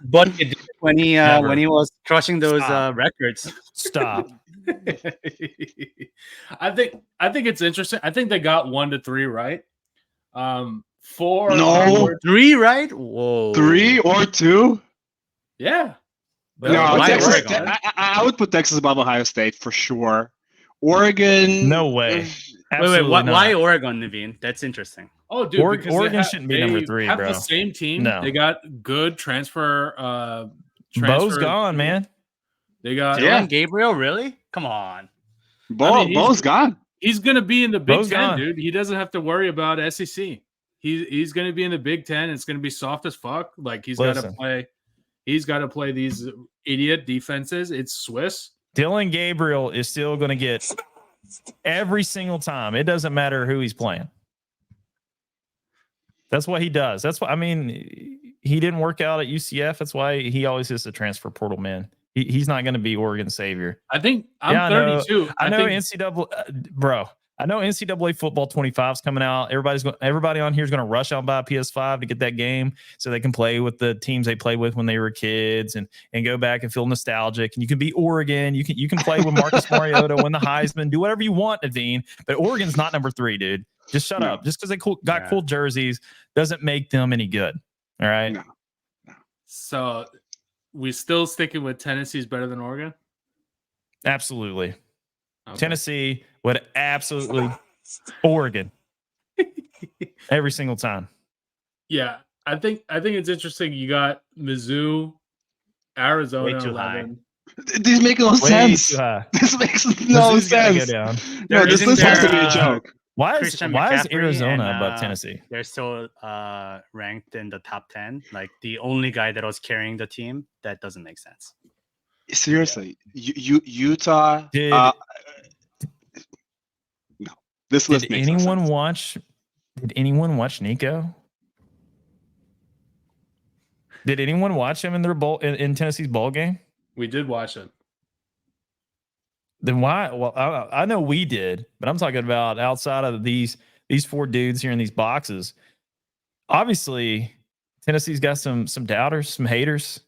But it did when he was crushing those Stop. records. Stop. I think it's interesting. I think they got 1 to 3 right. 4 No. onward- 3, right? Whoa. 3 or 2? Yeah. No, Why Texas. Oregon? I would put Texas above Ohio State for sure. Oregon. No way. Wait, Absolutely why not. Oregon, Naveen? That's interesting. Oh, dude, because Oregon shouldn't be number 3, have bro. the same team. No. They got good transfer. Bo's gone, man. They got. Yeah. Dylan Gabriel, really? Come on. Bo's gone. He's gonna be in the Big Bo's Ten, gone. dude. He doesn't have to worry about SEC. He's gonna be in the Big Ten. It's gonna be soft as fuck. Like he's got to Listen. play. He's got to play these idiot defenses. It's Swiss. Dylan Gabriel is still going to get every single time. It doesn't matter who he's playing. That's what he does. That's what I mean. He didn't work out at UCF. That's why he always is the transfer portal man. He's not going to be Oregon's savior. I think I'm Yeah, I know. 32. I know think, NCAA, bro. I know NCAA football 25 is coming out. Everybody on here is going to rush out and buy a PS5 to get that game so they can play with the teams they played with when they were kids and go back and feel nostalgic. And you can beat Oregon. You can play with Marcus Mariota, win the Heisman, do whatever you want, Naveen. But Oregon's not number 3, dude. Just shut up. Just because they got cool jerseys doesn't make them any good. All right. No. So we still sticking with Tennessee's better than Oregon. Absolutely. Okay. Tennessee would absolutely Oregon every single time. Yeah, I think it's interesting. You got Mizzou, Arizona, Way too high. 11. These make no Way sense. too high. This makes no Mizzou's gotta go sense. down. No, this Isn't has to be there, a joke. Why is Christian McCaffrey Arizona and, above Tennessee? They're still ranked in the top 10. Like the only guy that was carrying the team. That doesn't make sense. Seriously, Utah. Did- no, this Did list makes no anyone sense. watch? Did anyone watch Nico? Did anyone watch him in their bowl in Tennessee's bowl game? We did watch it. Then why? Well, I know we did, but I'm talking about outside of these 4 dudes here in these boxes. Obviously, Tennessee's got some doubters, some haters,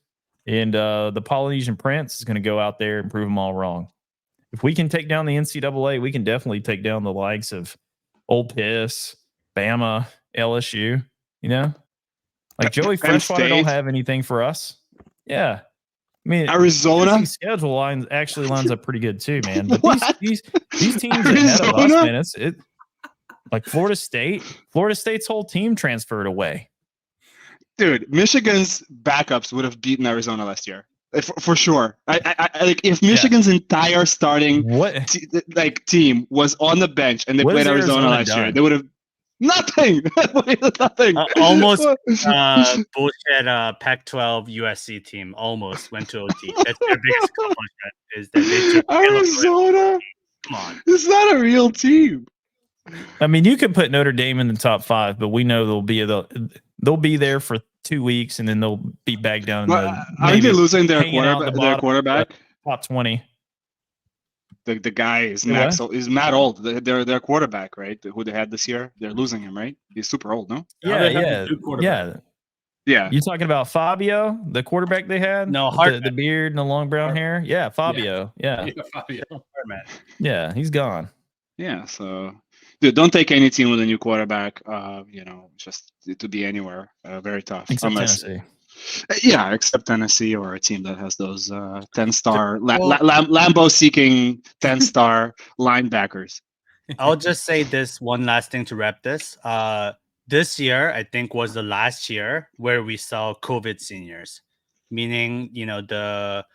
and the Polynesian Prince is going to go out there and prove them all wrong. If we can take down the NCAA, we can definitely take down the likes of Ole Miss, Bama, LSU. You know, like Joey Penn Freshwater don't State. have anything for us. Yeah. I mean, Arizona. Tennessee's schedule lines up pretty good too, man. But What? these teams ahead of us, Arizona? man, it like Florida State's whole team transferred away. Dude, Michigan's backups would have beaten Arizona last year, for sure. I like if Michigan's entire starting What? team was on the bench and they What played has Arizona Arizona last year, done? they would have. Nothing. Nothing. Almost bullshit Pac-12 USC team almost went to OT. That's their biggest accomplishment is that they took Arizona. Come on. It's not a real team. I mean, you could put Notre Dame in the top 5, but we know they'll be there for 2 weeks and then they'll be back down. Aren't they losing their quarterback? quarterback? Top 20. The guy is Matt old. Their quarterback, right? Who they had this year. They're losing him, right? He's super old, no? Yeah. You talking about Fabio, the quarterback they had? No, the beard and the long brown hair. Yeah, Fabio. Yeah. Fabio. Yeah, he's gone. Yeah, so dude, don't take any team with a new quarterback. Just to be anywhere, very tough. Except Tennessee. Yeah, except Tennessee or a team that has those 10-star Lambo-seeking 10-star linebackers. I'll just say this one last thing to wrap this. This year, I think, was the last year where we saw COVID seniors, meaning the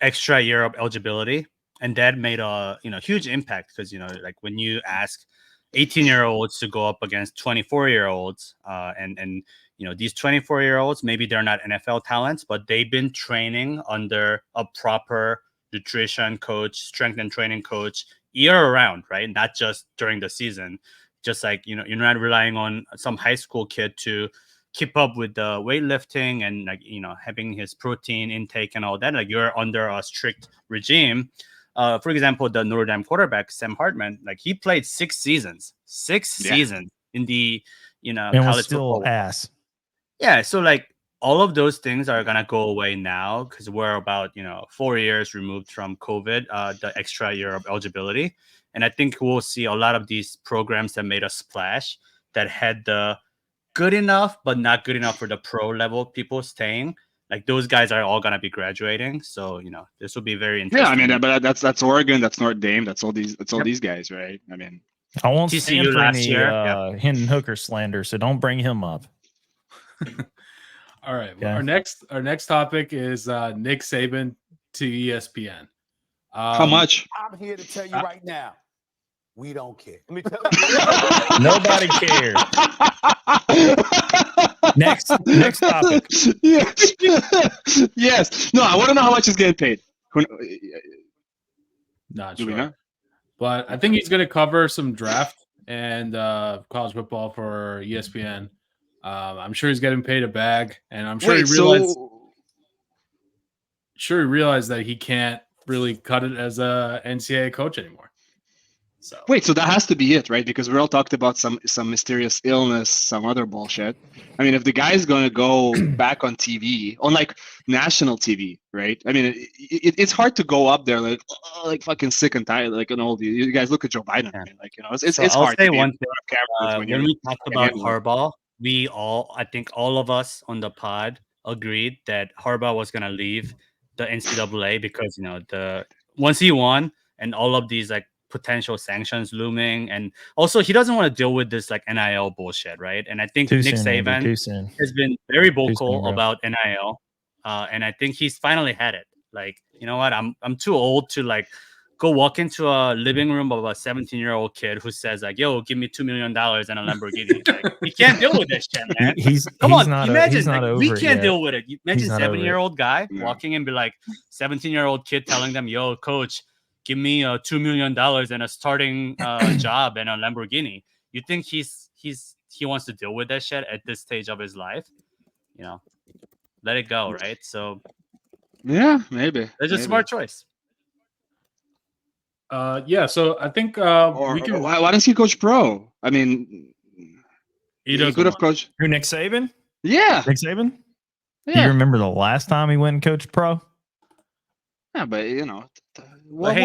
extra year of eligibility, and that made a huge impact because like when you ask 18-year-olds to go up against 24-year-olds, and these 24-year-olds, maybe they're not NFL talents, but they've been training under a proper nutrition coach, strength and training coach year round, right? Not just during the season. Just like, you're not relying on some high school kid to keep up with the weightlifting and having his protein intake and all that. Like you're under a strict regime. For example, the Notre Dame quarterback, Sam Hartman, like he played 6 seasons in the, and college was still football. ass. Yeah. So like all of those things are going to go away now because we're about, 4 years removed from COVID, the extra year of eligibility. And I think we'll see a lot of these programs that made a splash that had the good enough, but not good enough for the pro level people staying. Like those guys are all going to be graduating. So, this will be very interesting. Yeah, I mean, but that's Oregon, that's Notre Dame, that's all these guys, right? I mean, I won't TCU stand for last any year. Hendon Hooker slander, so don't bring him up. All right. Well, our next topic is Nick Saban to ESPN. How much? I'm here to tell you right now, we don't care. Let me tell you. Nobody cares. Next topic. Yes. No, I want to know how much he's getting paid. Not sure. But I think he's going to cover some draft and college football for ESPN. I'm sure he's getting paid a bag, and I'm sure he realized that he can't really cut it as a NCAA coach anymore. So so that has to be it, right? Because we all talked about some mysterious illness, some other bullshit. I mean, if the guy is going to go back on TV, on like national TV, right? I mean, it's hard to go up there like fucking sick and tired, like all the you guys look at Joe Biden. I mean, like it's I'll hard. Say to one thing. When we talked about Harbaugh, I think all of us on the pod agreed that Harbaugh was going to leave the NCAA because once he won and all of these like potential sanctions looming, and also he doesn't want to deal with this like NIL bullshit, right? And I think Nick Saban has been very vocal about NIL, and I think he's finally had it. Like, you know what? I'm too old to like go walk into a living room of a 17-year-old kid who says like, "Yo, give me $2 million and a Lamborghini." Like, he can't deal with this shit, man. Imagine we can't deal with it. Imagine 7-year-old guy walking in, be like 17-year-old kid telling them, "Yo, coach, give me $2 million and a starting job and a Lamborghini." You think he wants to deal with that shit at this stage of his life? Let it go, right? So yeah, maybe it's a smart choice. So I think we can. Why doesn't he coach pro? I mean, he could have coached. Who, Nick Saban? Yeah, Nick Saban. Yeah. Do you remember the last time he went and coached pro? Yeah, but hey,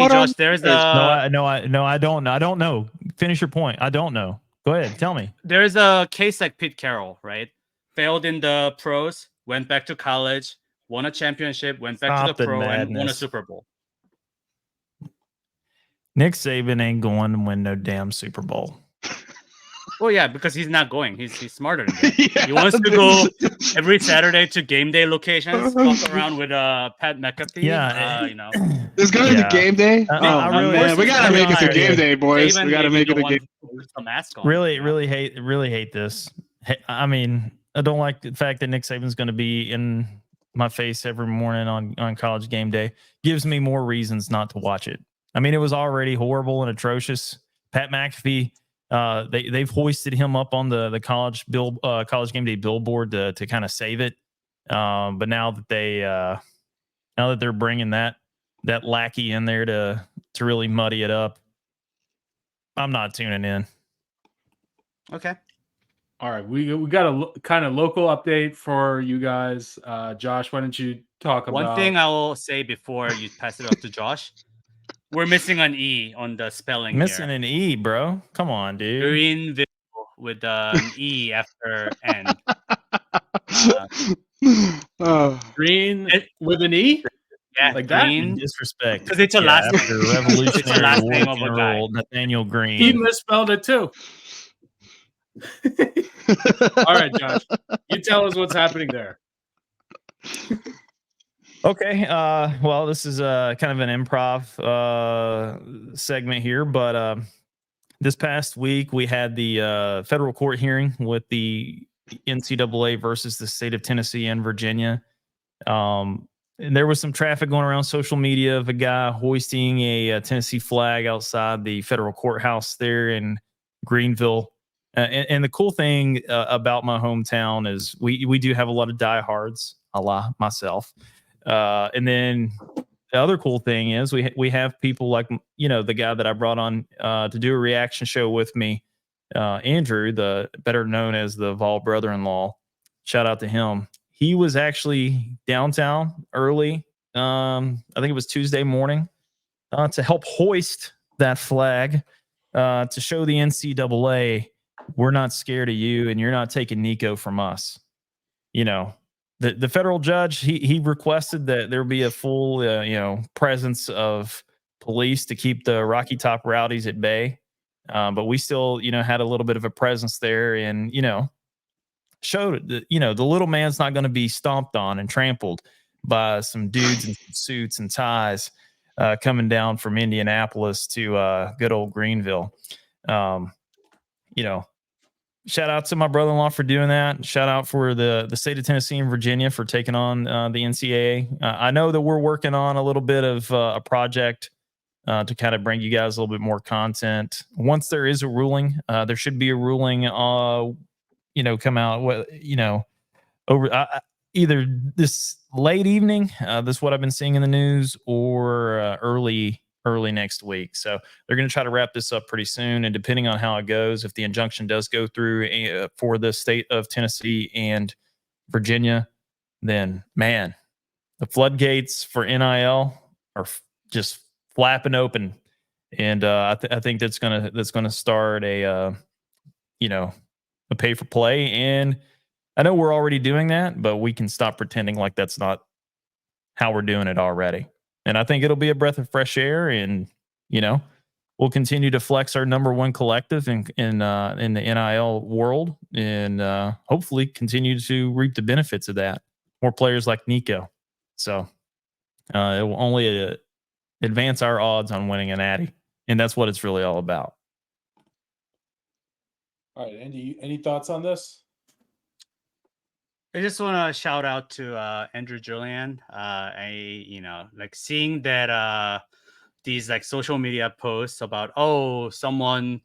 Josh, there's a no, I don't know. I don't know. Finish your point. I don't know. Go ahead, tell me. There's a case like Pete Carroll, right? Failed in the pros, went back to college, won a championship, went back to the pro, and won a Super Bowl. Nick Saban ain't going to win no damn Super Bowl. Well, yeah, because he's not going. He's smarter than that. Yeah, he wants to go every Saturday to game day locations, walk around with Pat McAfee. Yeah, There's gonna be game day. Man, we gotta make it to game day, boys. We gotta make it a game. with the mask on. Really hate this. I mean, I don't like the fact that Nick Saban's going to be in my face every morning on College Game Day. Gives me more reasons not to watch it. I mean, it was already horrible and atrocious. Pat McAfee, they've hoisted him up on the College Game Day billboard to kind of save it. But now that they're bringing that lackey in there to really muddy it up, I'm not tuning in. Okay. All right, we got a kind of local update for you guys. Josh, why don't you talk about One thing I will say before you pass it off to Josh? We're missing an E on the spelling Missing here. an E, bro. Come on, dude. Greeneville with an E after N. Green with an E? Yeah, Like that? Green. Disrespect. Because it's a last after name. Revolutionary It's a last War name of a General Nathaniel He Green. misspelled it too. All right, Josh, you tell us what's happening there. Okay. Well, this is kind of an improv segment here, but this past week we had the federal court hearing with the NCAA versus the state of Tennessee and Virginia. And there was some traffic going around social media of a guy hoisting a Tennessee flag outside the federal courthouse there in Greeneville. And the cool thing about my hometown is we do have a lot of diehards, a la myself. And then the other cool thing is we have people like, the guy that I brought on to do a reaction show with me, Andrew, the better known as the Vol brother-in-law. Shout out to him. He was actually downtown early. I think it was Tuesday morning to help hoist that flag to show the NCAA we're not scared of you and you're not taking Nico from us. The federal judge, he requested that there be a full, presence of police to keep the Rocky Top rowdies at bay. But we still, had a little bit of a presence there and, showed that, the little man's not going to be stomped on and trampled by some dudes in suits and ties coming down from Indianapolis to good old Greeneville. Shout out to my brother-in-law for doing that. Shout out for the state of Tennessee and Virginia for taking on the NCAA. I know that we're working on a little bit of a project to kind of bring you guys a little bit more content. Once there is a ruling, there should be a ruling, come out, over either this late evening. This is what I've been seeing in the news, or early next week. So they're going to try to wrap this up pretty soon. And depending on how it goes, if the injunction does go through for the state of Tennessee and Virginia, then man, the floodgates for NIL are just flapping open. And I think that's gonna start a pay for play. And I know we're already doing that, but we can stop pretending like that's not how we're doing it already. And I think it'll be a breath of fresh air, and we'll continue to flex our number one collective in the NIL world, and hopefully continue to reap the benefits of that. More players like Nico, so it will only advance our odds on winning an Natty, and that's what it's really all about. All right, Andy, any thoughts on this? I just want to shout out to Andrew Julian. Seeing that these social media posts about someone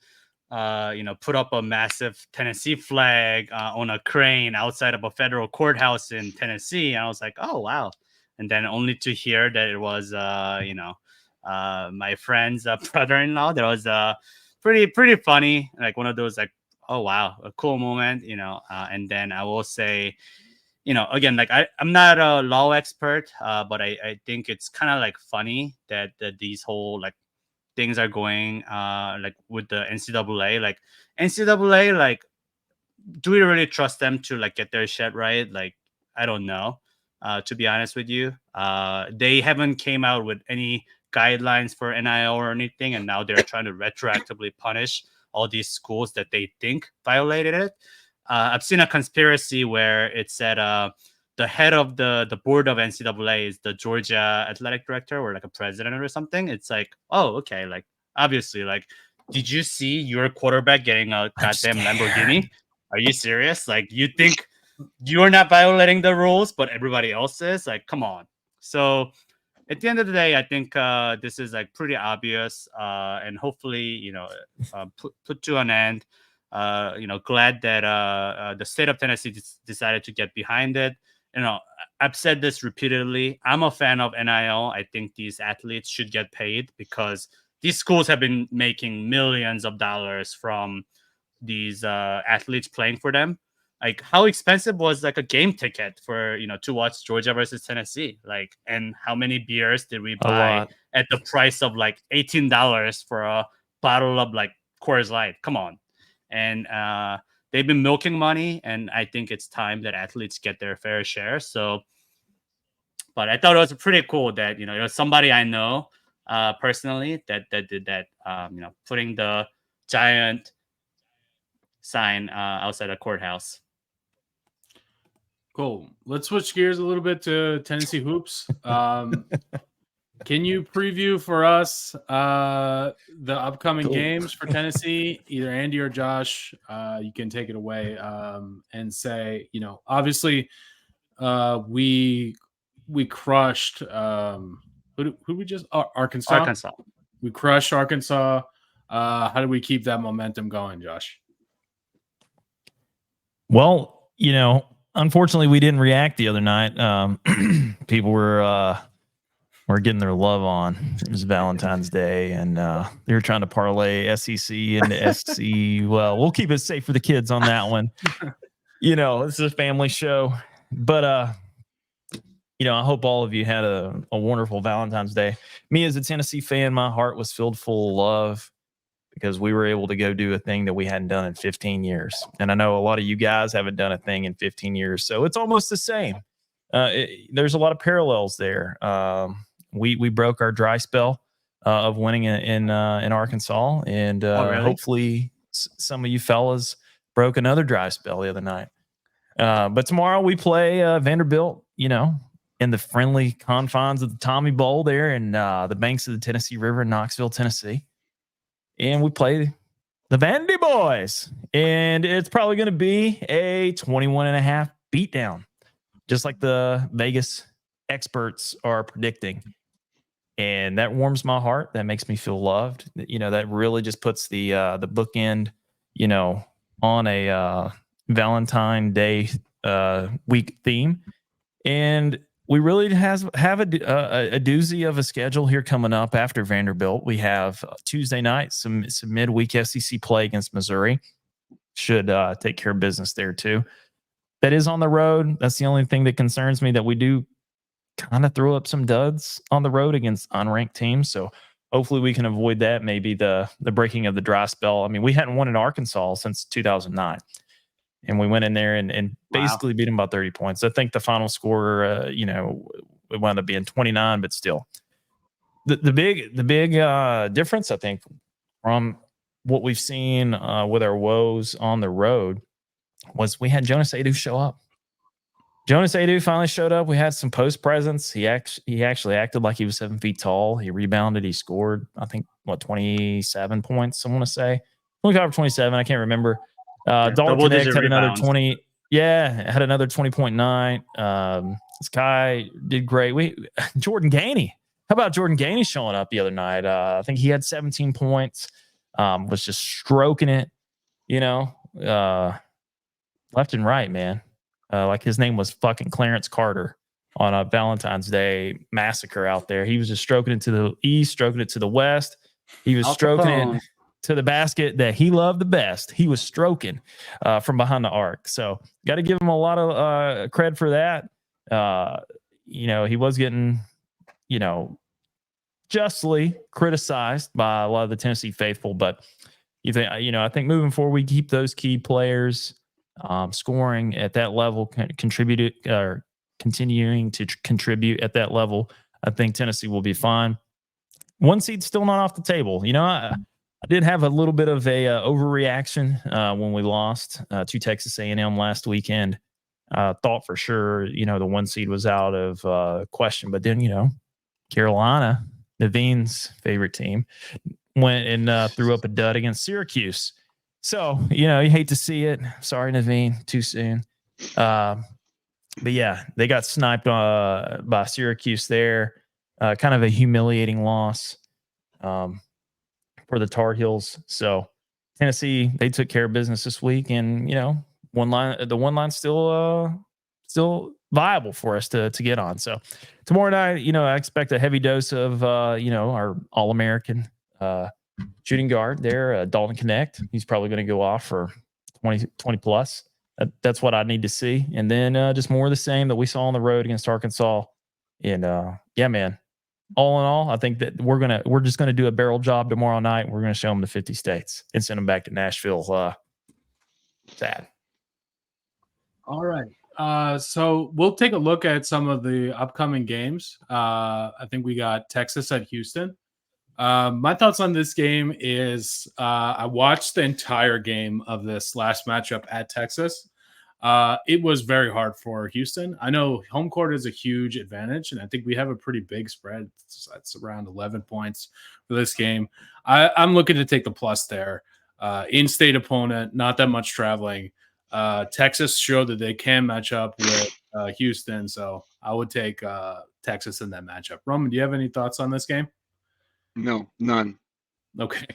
put up a massive Tennessee flag on a crane outside of a federal courthouse in Tennessee, and I was like, oh wow. And then only to hear that it was my friend's brother-in-law. That was pretty funny, like one of those oh wow, a cool moment, and then I will say, again, I'm not a law expert, but I think it's kind of funny that these whole things are going with the NCAA. NCAA, do we really trust them to get their shit right? I don't know, to be honest with you. They haven't came out with any guidelines for NIL or anything, and now they're trying to retroactively punish all these schools that they think violated it. I've seen a conspiracy where it said the head of the board of NCAA is the Georgia athletic director or a president or something. It's oh, okay, obviously did you see your quarterback getting a goddamn Lamborghini? Are you serious? Like, you think you're not violating the rules, but everybody else is? Like, come on. So at the end of the day, I think this is like pretty obvious, and hopefully, put to an end. Glad that the state of Tennessee decided to get behind it. I've said this repeatedly. I'm a fan of NIL. I think these athletes should get paid because these schools have been making millions of dollars from these athletes playing for them. Like, how expensive was like a game ticket for to watch Georgia versus Tennessee? Like, and how many beers did we buy at the price of like $18 for a bottle of like Coors Light? Come on. And they've been milking money, and I think it's time that athletes get their fair share. So, but I thought it was pretty cool that it was somebody I know personally that did that. Putting the giant sign outside a courthouse. Cool. Let's switch gears a little bit to Tennessee hoops. Can you preview for us the upcoming games for Tennessee? Either Andy or Josh, you can take it away and say, obviously we crushed who we just Arkansas. We crushed Arkansas. How do we keep that momentum going, Josh? Well, unfortunately, we didn't react the other night. People were getting their love on. It was Valentine's Day, and they were trying to parlay SEC into SC. Well, we'll keep it safe for the kids on that one. This is a family show. But, I hope all of you had a wonderful Valentine's Day. Me, as a Tennessee fan, my heart was filled full of love because we were able to go do a thing that we hadn't done in 15 years. And I know a lot of you guys haven't done a thing in 15 years, so it's almost the same. There's a lot of parallels there. We broke our dry spell of winning in Arkansas, and really? hopefully some of you fellas broke another dry spell the other night. But tomorrow we play Vanderbilt, in the friendly confines of the Tommy Bowl there in the banks of the Tennessee River in Knoxville, Tennessee. And we play the Vandy boys, and it's probably going to be a 21.5 beatdown, just like the Vegas experts are predicting. And that warms my heart. That makes me feel loved. That really just puts the bookend, on a Valentine Day week theme. And we really have a doozy of a schedule here coming up after Vanderbilt. We have Tuesday night, some midweek SEC play against Missouri. Should take care of business there too. That is on the road. That's the only thing that concerns me, that we do kind of throw up some duds on the road against unranked teams. So hopefully we can avoid that. Maybe the breaking of the dry spell. I mean, we hadn't won in Arkansas since 2009. And we went in there and basically beat them by 30 points. I think the final score, it wound up being 29, but still. The big difference, I think, from what we've seen with our woes on the road was we had Jonas Adu show up. Jonas Adu finally showed up. We had some post presence. He actually acted like he was 7 feet tall. He rebounded. He scored, I think, 27 points, I want to say. 25 or 27, I can't remember. Dalton Connect had another 20. Yeah, had another 20.9. This guy did great. Jordan Gainey. How about Jordan Gainey showing up the other night? I think he had 17 points. Was just stroking it, left and right, man. Like his name was fucking Clarence Carter on a Valentine's Day massacre out there. He was just stroking it to the east, stroking it to the west. He was stroking it to the basket that he loved the best. He was stroking from behind the arc. So got to give him a lot of cred for that. He was getting, justly criticized by a lot of the Tennessee faithful, but I think moving forward, we keep those key players scoring at that level, continuing to contribute at that level. I think Tennessee will be fine. One seed's still not off the table. I did have a little bit of a overreaction when we lost to Texas A&M last weekend. Thought for sure, the one seed was out of question. But then, Carolina, Naveen's favorite team, went and threw up a dud against Syracuse. So, you hate to see it. Sorry, Naveen, too soon. But yeah, they got sniped by Syracuse there. Kind of a humiliating loss for the Tar Heels. So Tennessee, they took care of business this week, and the one line's still viable for us to get on. So tomorrow night, I expect a heavy dose of our All-American shooting guard there, Dalton Connect. He's probably going to go off for 20 plus. That's what I need to see. And then just more of the same that we saw on the road against Arkansas. And yeah, man, all in all, I think that we're just gonna do a barrel job tomorrow night. We're gonna show them the 50 states and send them back to Nashville. Sad. All right. So we'll take a look at some of the upcoming games. I think we got Texas at Houston. My thoughts on this game is I watched the entire game of this last matchup at Texas. It was very hard for Houston. I know home court is a huge advantage, and I think we have a pretty big spread. That's around 11 points for this game. I'm looking to take the plus there. In-state opponent, not that much traveling. Texas showed that they can match up with Houston, so I would take Texas in that matchup. Roman, do you have any thoughts on this game? No, none. Okay.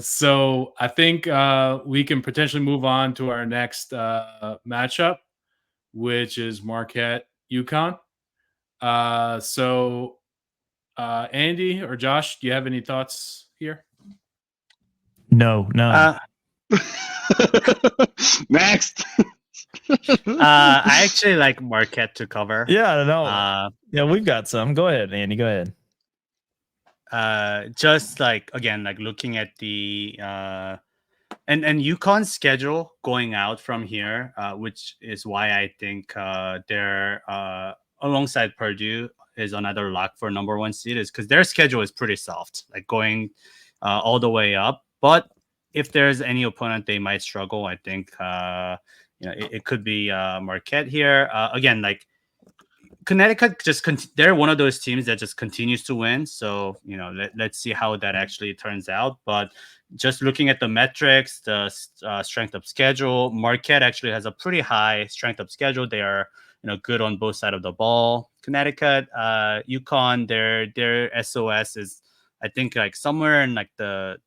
So I think we can potentially move on to our next matchup, which is Marquette UConn. So Andy or Josh, do you have any thoughts here? No. Next. I actually like Marquette to cover. Yeah, no. Yeah, we've got some. Go ahead, Andy. Go ahead. Just like again, like looking at the and UConn's schedule going out from here, which is why I think they're alongside Purdue is another lock for number 1 seed, is because their schedule is pretty soft, like going all the way up. But if there's any opponent they might struggle, I think it could be Marquette here. Again, like Connecticut they're one of those teams that just continues to win. So, let's see how that actually turns out. But just looking at the metrics, the strength of schedule, Marquette actually has a pretty high strength of schedule. They are, good on both sides of the ball. Connecticut, UConn, their SOS is, I think, like somewhere in like the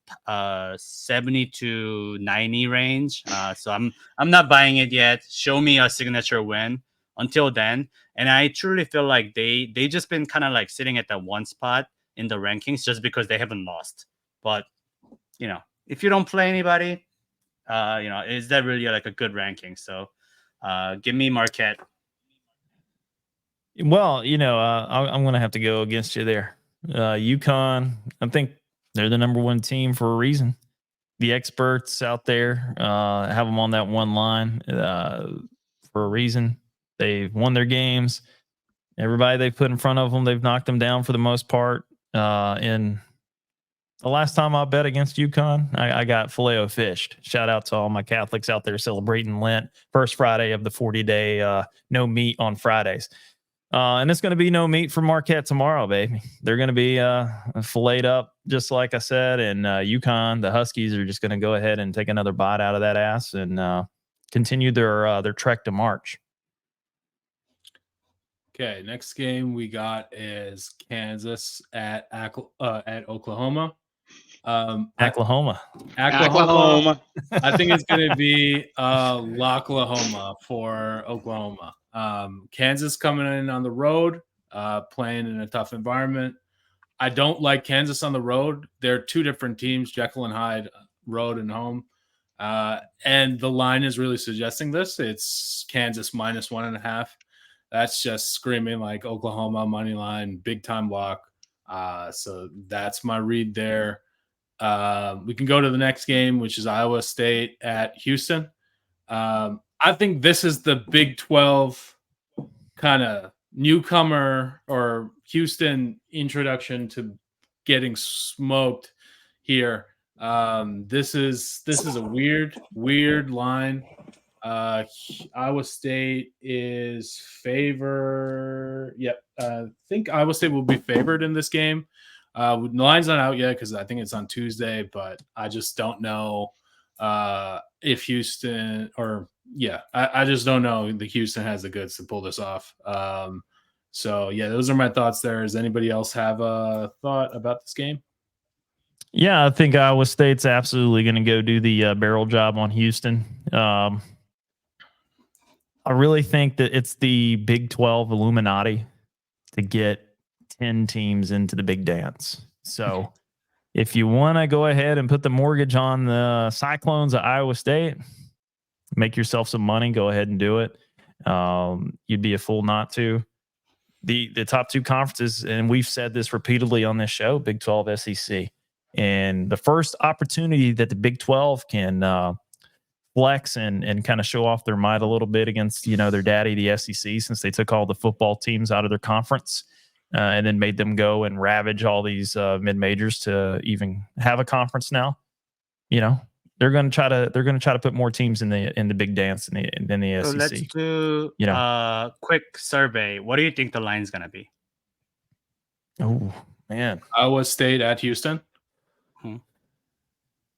70 to 90 range. So I'm not buying it yet. Show me a signature win until then. And I truly feel like they just been kind of like sitting at that one spot in the rankings just because they haven't lost. But, if you don't play anybody, is that really like a good ranking? So give me Marquette. Well, I'm going to have to go against you there. UConn, I think they're the number 1 team for a reason. The experts out there have them on that one line for a reason. They've won their games. Everybody they put in front of them, they've knocked them down for the most part. And the last time I bet against UConn, I got filet-o-fished. Shout out to all my Catholics out there celebrating Lent. First Friday of the 40-day no meat on Fridays. And it's going to be no meat for Marquette tomorrow, baby. They're going to be filleted up, just like I said. And UConn, the Huskies, are just going to go ahead and take another bite out of that ass and continue their trek to March. Okay, next game we got is Kansas at Oklahoma. Oklahoma. I think it's going to be Locklahoma for Oklahoma. Kansas coming in on the road, playing in a tough environment. I don't like Kansas on the road. They're two different teams, Jekyll and Hyde, road and home. And the line is really suggesting this. It's Kansas minus 1.5. That's just screaming like Oklahoma money line, big time lock. So that's my read there. We can go to the next game, which is Iowa State at Houston. I think this is the Big 12 kind of newcomer or Houston introduction to getting smoked here. This is a weird line. Iowa State is favored. Yep. I think Iowa State will be favored in this game. The line's not out yet because I think it's on Tuesday, but I just don't know if Houston I just don't know that Houston has the goods to pull this off. So yeah, those are my thoughts there. Does anybody else have a thought about this game? Yeah, I think Iowa State's absolutely going to go do the barrel job on Houston. I really think that it's the Big 12 Illuminati to get 10 teams into the big dance. So if you want to go ahead and put the mortgage on the Cyclones at Iowa State, make yourself some money, go ahead and do it. You'd be a fool not to. The top two conferences, and we've said this repeatedly on this show, Big 12, SEC. And the first opportunity that the Big 12 can flex and kind of show off their might a little bit against, their daddy, the SEC, since they took all the football teams out of their conference and then made them go and ravage all these mid-majors to even have a conference now. They're going to try to put more teams in the big dance than the SEC. So let's do a quick survey. What do you think the line's going to be? Oh, man. Iowa State at Houston.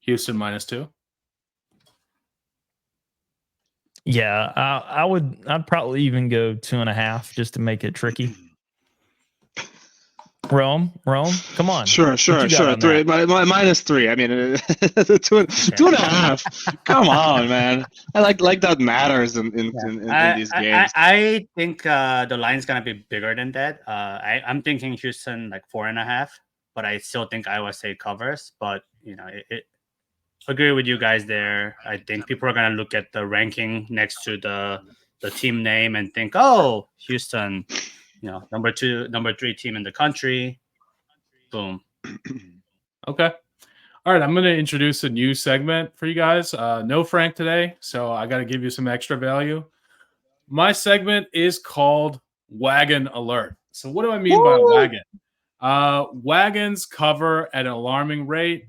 Houston -2. Yeah, I'd probably even go 2.5 just to make it tricky. Rome, come on. Sure. 3, -3. I mean, 2.5. Come on, man. I like that matters in these games. I think the line's gonna be bigger than that. I'm thinking Houston like 4.5, but I still think Iowa State covers. But agree with you guys there. I think people are gonna look at the ranking next to the team name and think, oh, Houston. number 2, number 3 team in the country. Boom. Okay. All right. I'm going to introduce a new segment for you guys. No Frank today, so I got to give you some extra value. My segment is called Wagon Alert. So what do I mean by wagon? Wagons cover at an alarming rate.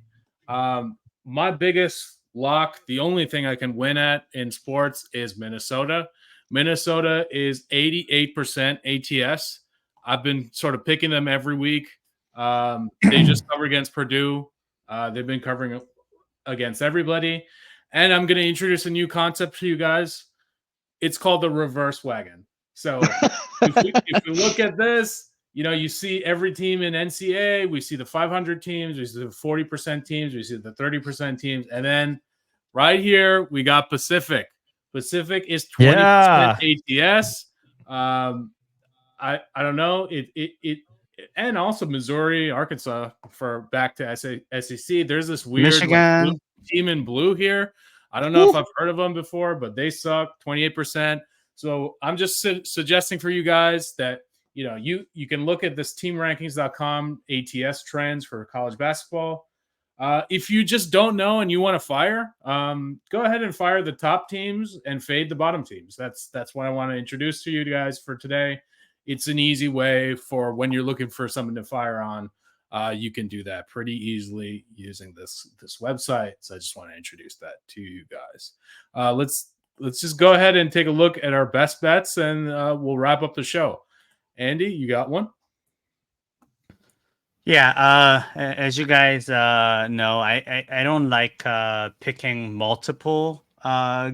My biggest lock, the only thing I can win at in sports is Minnesota. Minnesota is 88% ATS. I've been sort of picking them every week. They just cover against Purdue. They've been covering against everybody. And I'm going to introduce a new concept to you guys. It's called the reverse wagon. So if we look at this, you see every team in NCAA. We see the 500 teams. We see the 40% teams. We see the 30% teams. And then right here, we got Pacific. Pacific is 20% ATS. I don't know it and also Missouri, Arkansas for back to SEC. There's this weird Michigan team in blue here. I don't know if I've heard of them before, but they suck 28%. So I'm just suggesting for you guys that you can look at this teamrankings.com ATS trends for college basketball. If you just don't know and you want to fire, go ahead and fire the top teams and fade the bottom teams. That's what I want to introduce to you guys for today. It's an easy way for when you're looking for something to fire on. You can do that pretty easily using this website. So I just want to introduce that to you guys. Let's just go ahead and take a look at our best bets, and we'll wrap up the show. Andy, you got one? Yeah, as you guys know, I don't like picking multiple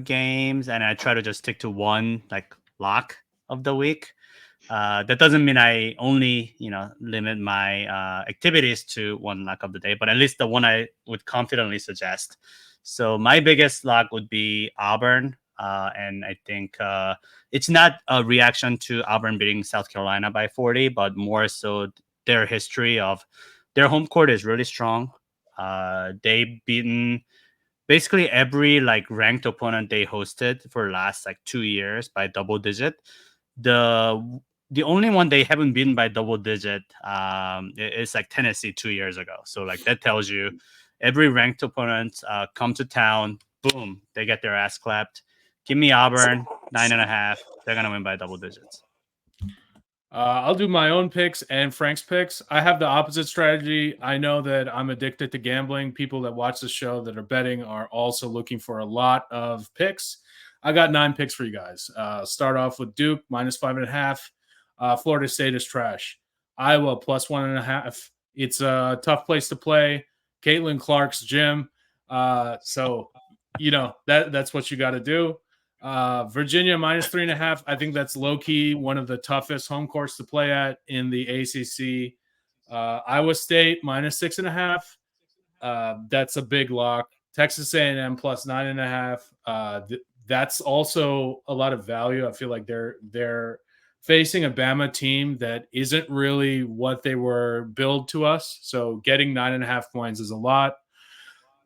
games, and I try to just stick to one lock of the week. That doesn't mean I only limit my activities to one lock of the day, but at least the one I would confidently suggest. So my biggest lock would be Auburn, and I think it's not a reaction to Auburn beating South Carolina by 40, but more so their history of their home court is really strong. They've beaten basically every ranked opponent they hosted for the last 2 years by double digit. The only one they haven't beaten by double digit is Tennessee 2 years ago. So that tells you every ranked opponent come to town, boom, they get their ass clapped. Give me Auburn 9.5. They're gonna win by double digits. I'll do my own picks and Frank's picks. I have the opposite strategy. I know that I'm addicted to gambling. People that watch the show that are betting are also looking for a lot of picks. I got 9 picks for you guys. Start off with Duke -5.5. Florida State is trash. Iowa +1.5. It's a tough place to play. Caitlin Clark's gym. So, that's what you got to do. Virginia -3.5. I think that's low key one of the toughest home courts to play at in the ACC. Iowa State -6.5. That's a big lock. Texas A&M +9.5. That's also a lot of value. I feel like they're facing a Bama team that isn't really what they were billed to us. So getting 9.5 points is a lot.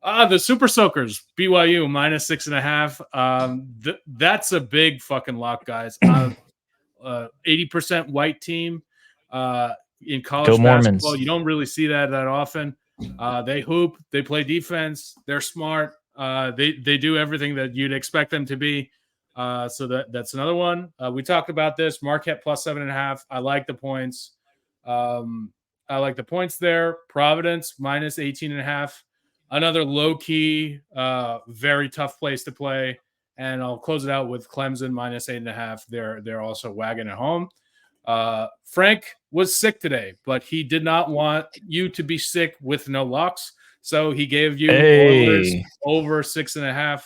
The Super Soakers, BYU -6.5. That's a big fucking lock, guys. 80% white team in college basketball. You don't really see that often. They hoop, they play defense, they're smart. They do everything that you'd expect them to be. So that's another one. We talked about this. Marquette +7.5. I like the points. There. Providence -18.5. Another low key, very tough place to play. And I'll close it out with Clemson -8.5. They're also wagging at home. Frank was sick today, but he did not want you to be sick with no locks. So he gave you Oilers over 6.5.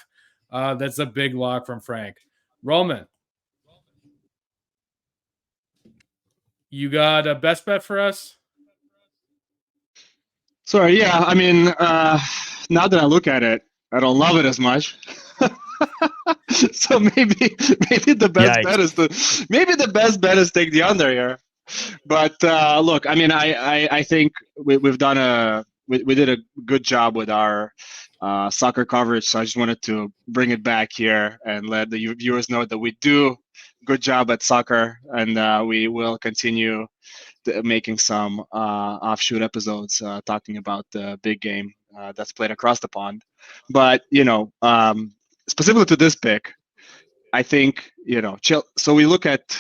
That's a big lock from Frank. Roman, you got a best bet for us? Sorry, yeah. I mean, now that I look at it, I don't love it as much. So maybe the best bet is take the under here. But look, I mean, I think we did a good job with our soccer coverage. So I just wanted to bring it back here and let the viewers know that we do a good job at soccer, and we will continue making some offshoot episodes talking about the big game that's played across the pond. But specifically to this pick, I think so we look at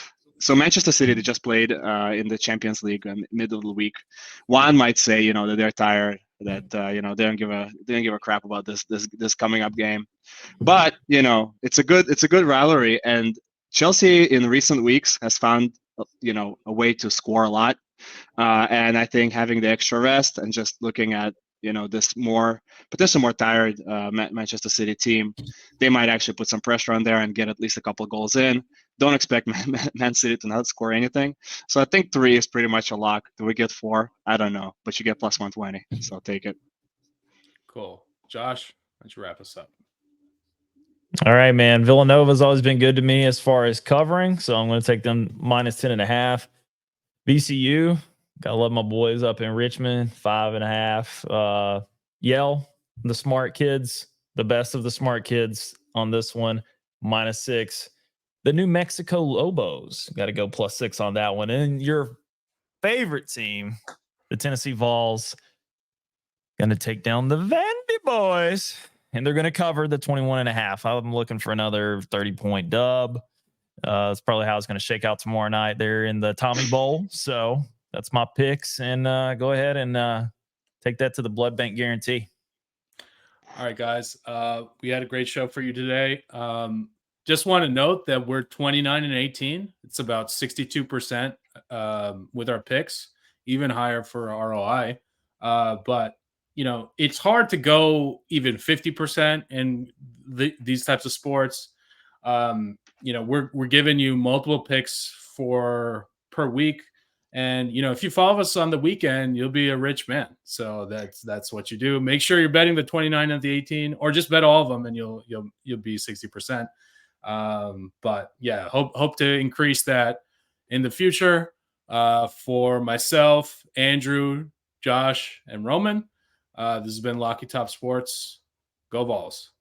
Manchester City, they just played in the Champions League in the middle of the week. One might say that they're tired, that they don't give a crap about this coming up game. But it's a good rivalry, and Chelsea in recent weeks has found a way to score a lot, and I think having the extra rest and just looking at this potentially more tired Manchester City team, they might actually put some pressure on there and get at least a couple of goals in. Don't expect Man City to not score anything. So I think 3 is pretty much a lock. Do we get 4? I don't know, but you get +120, so take it. Cool. Josh, why don't you wrap us up? All right, man. Villanova's always been good to me as far as covering, so I'm going to take them -10.5. VCU, gotta love my boys up in Richmond, 5.5. Yale, the smart kids, the best of the smart kids on this one, -6. The New Mexico Lobos, got to go +6 on that one. And your favorite team, the Tennessee Vols, going to take down the Vandy boys, and they're going to cover the 21.5. I'm looking for another 30-point dub. That's probably how it's going to shake out tomorrow night. They're in the Tommy Bowl, so that's my picks. And go ahead and take that to the blood bank guarantee. All right, guys. We had a great show for you today. Just want to note that we're 29-18. It's about 62% with our picks, even higher for ROI. But it's hard to go even 50% in these types of sports. We're giving you multiple picks per week. And, if you follow us on the weekend, you'll be a rich man. So that's what you do. Make sure you're betting the 29 and the 18, or just bet all of them and you'll be 60%. But yeah, hope to increase that in the future. For myself, Andrew, Josh, and Roman, this has been Locky Top Sports. Go Vols.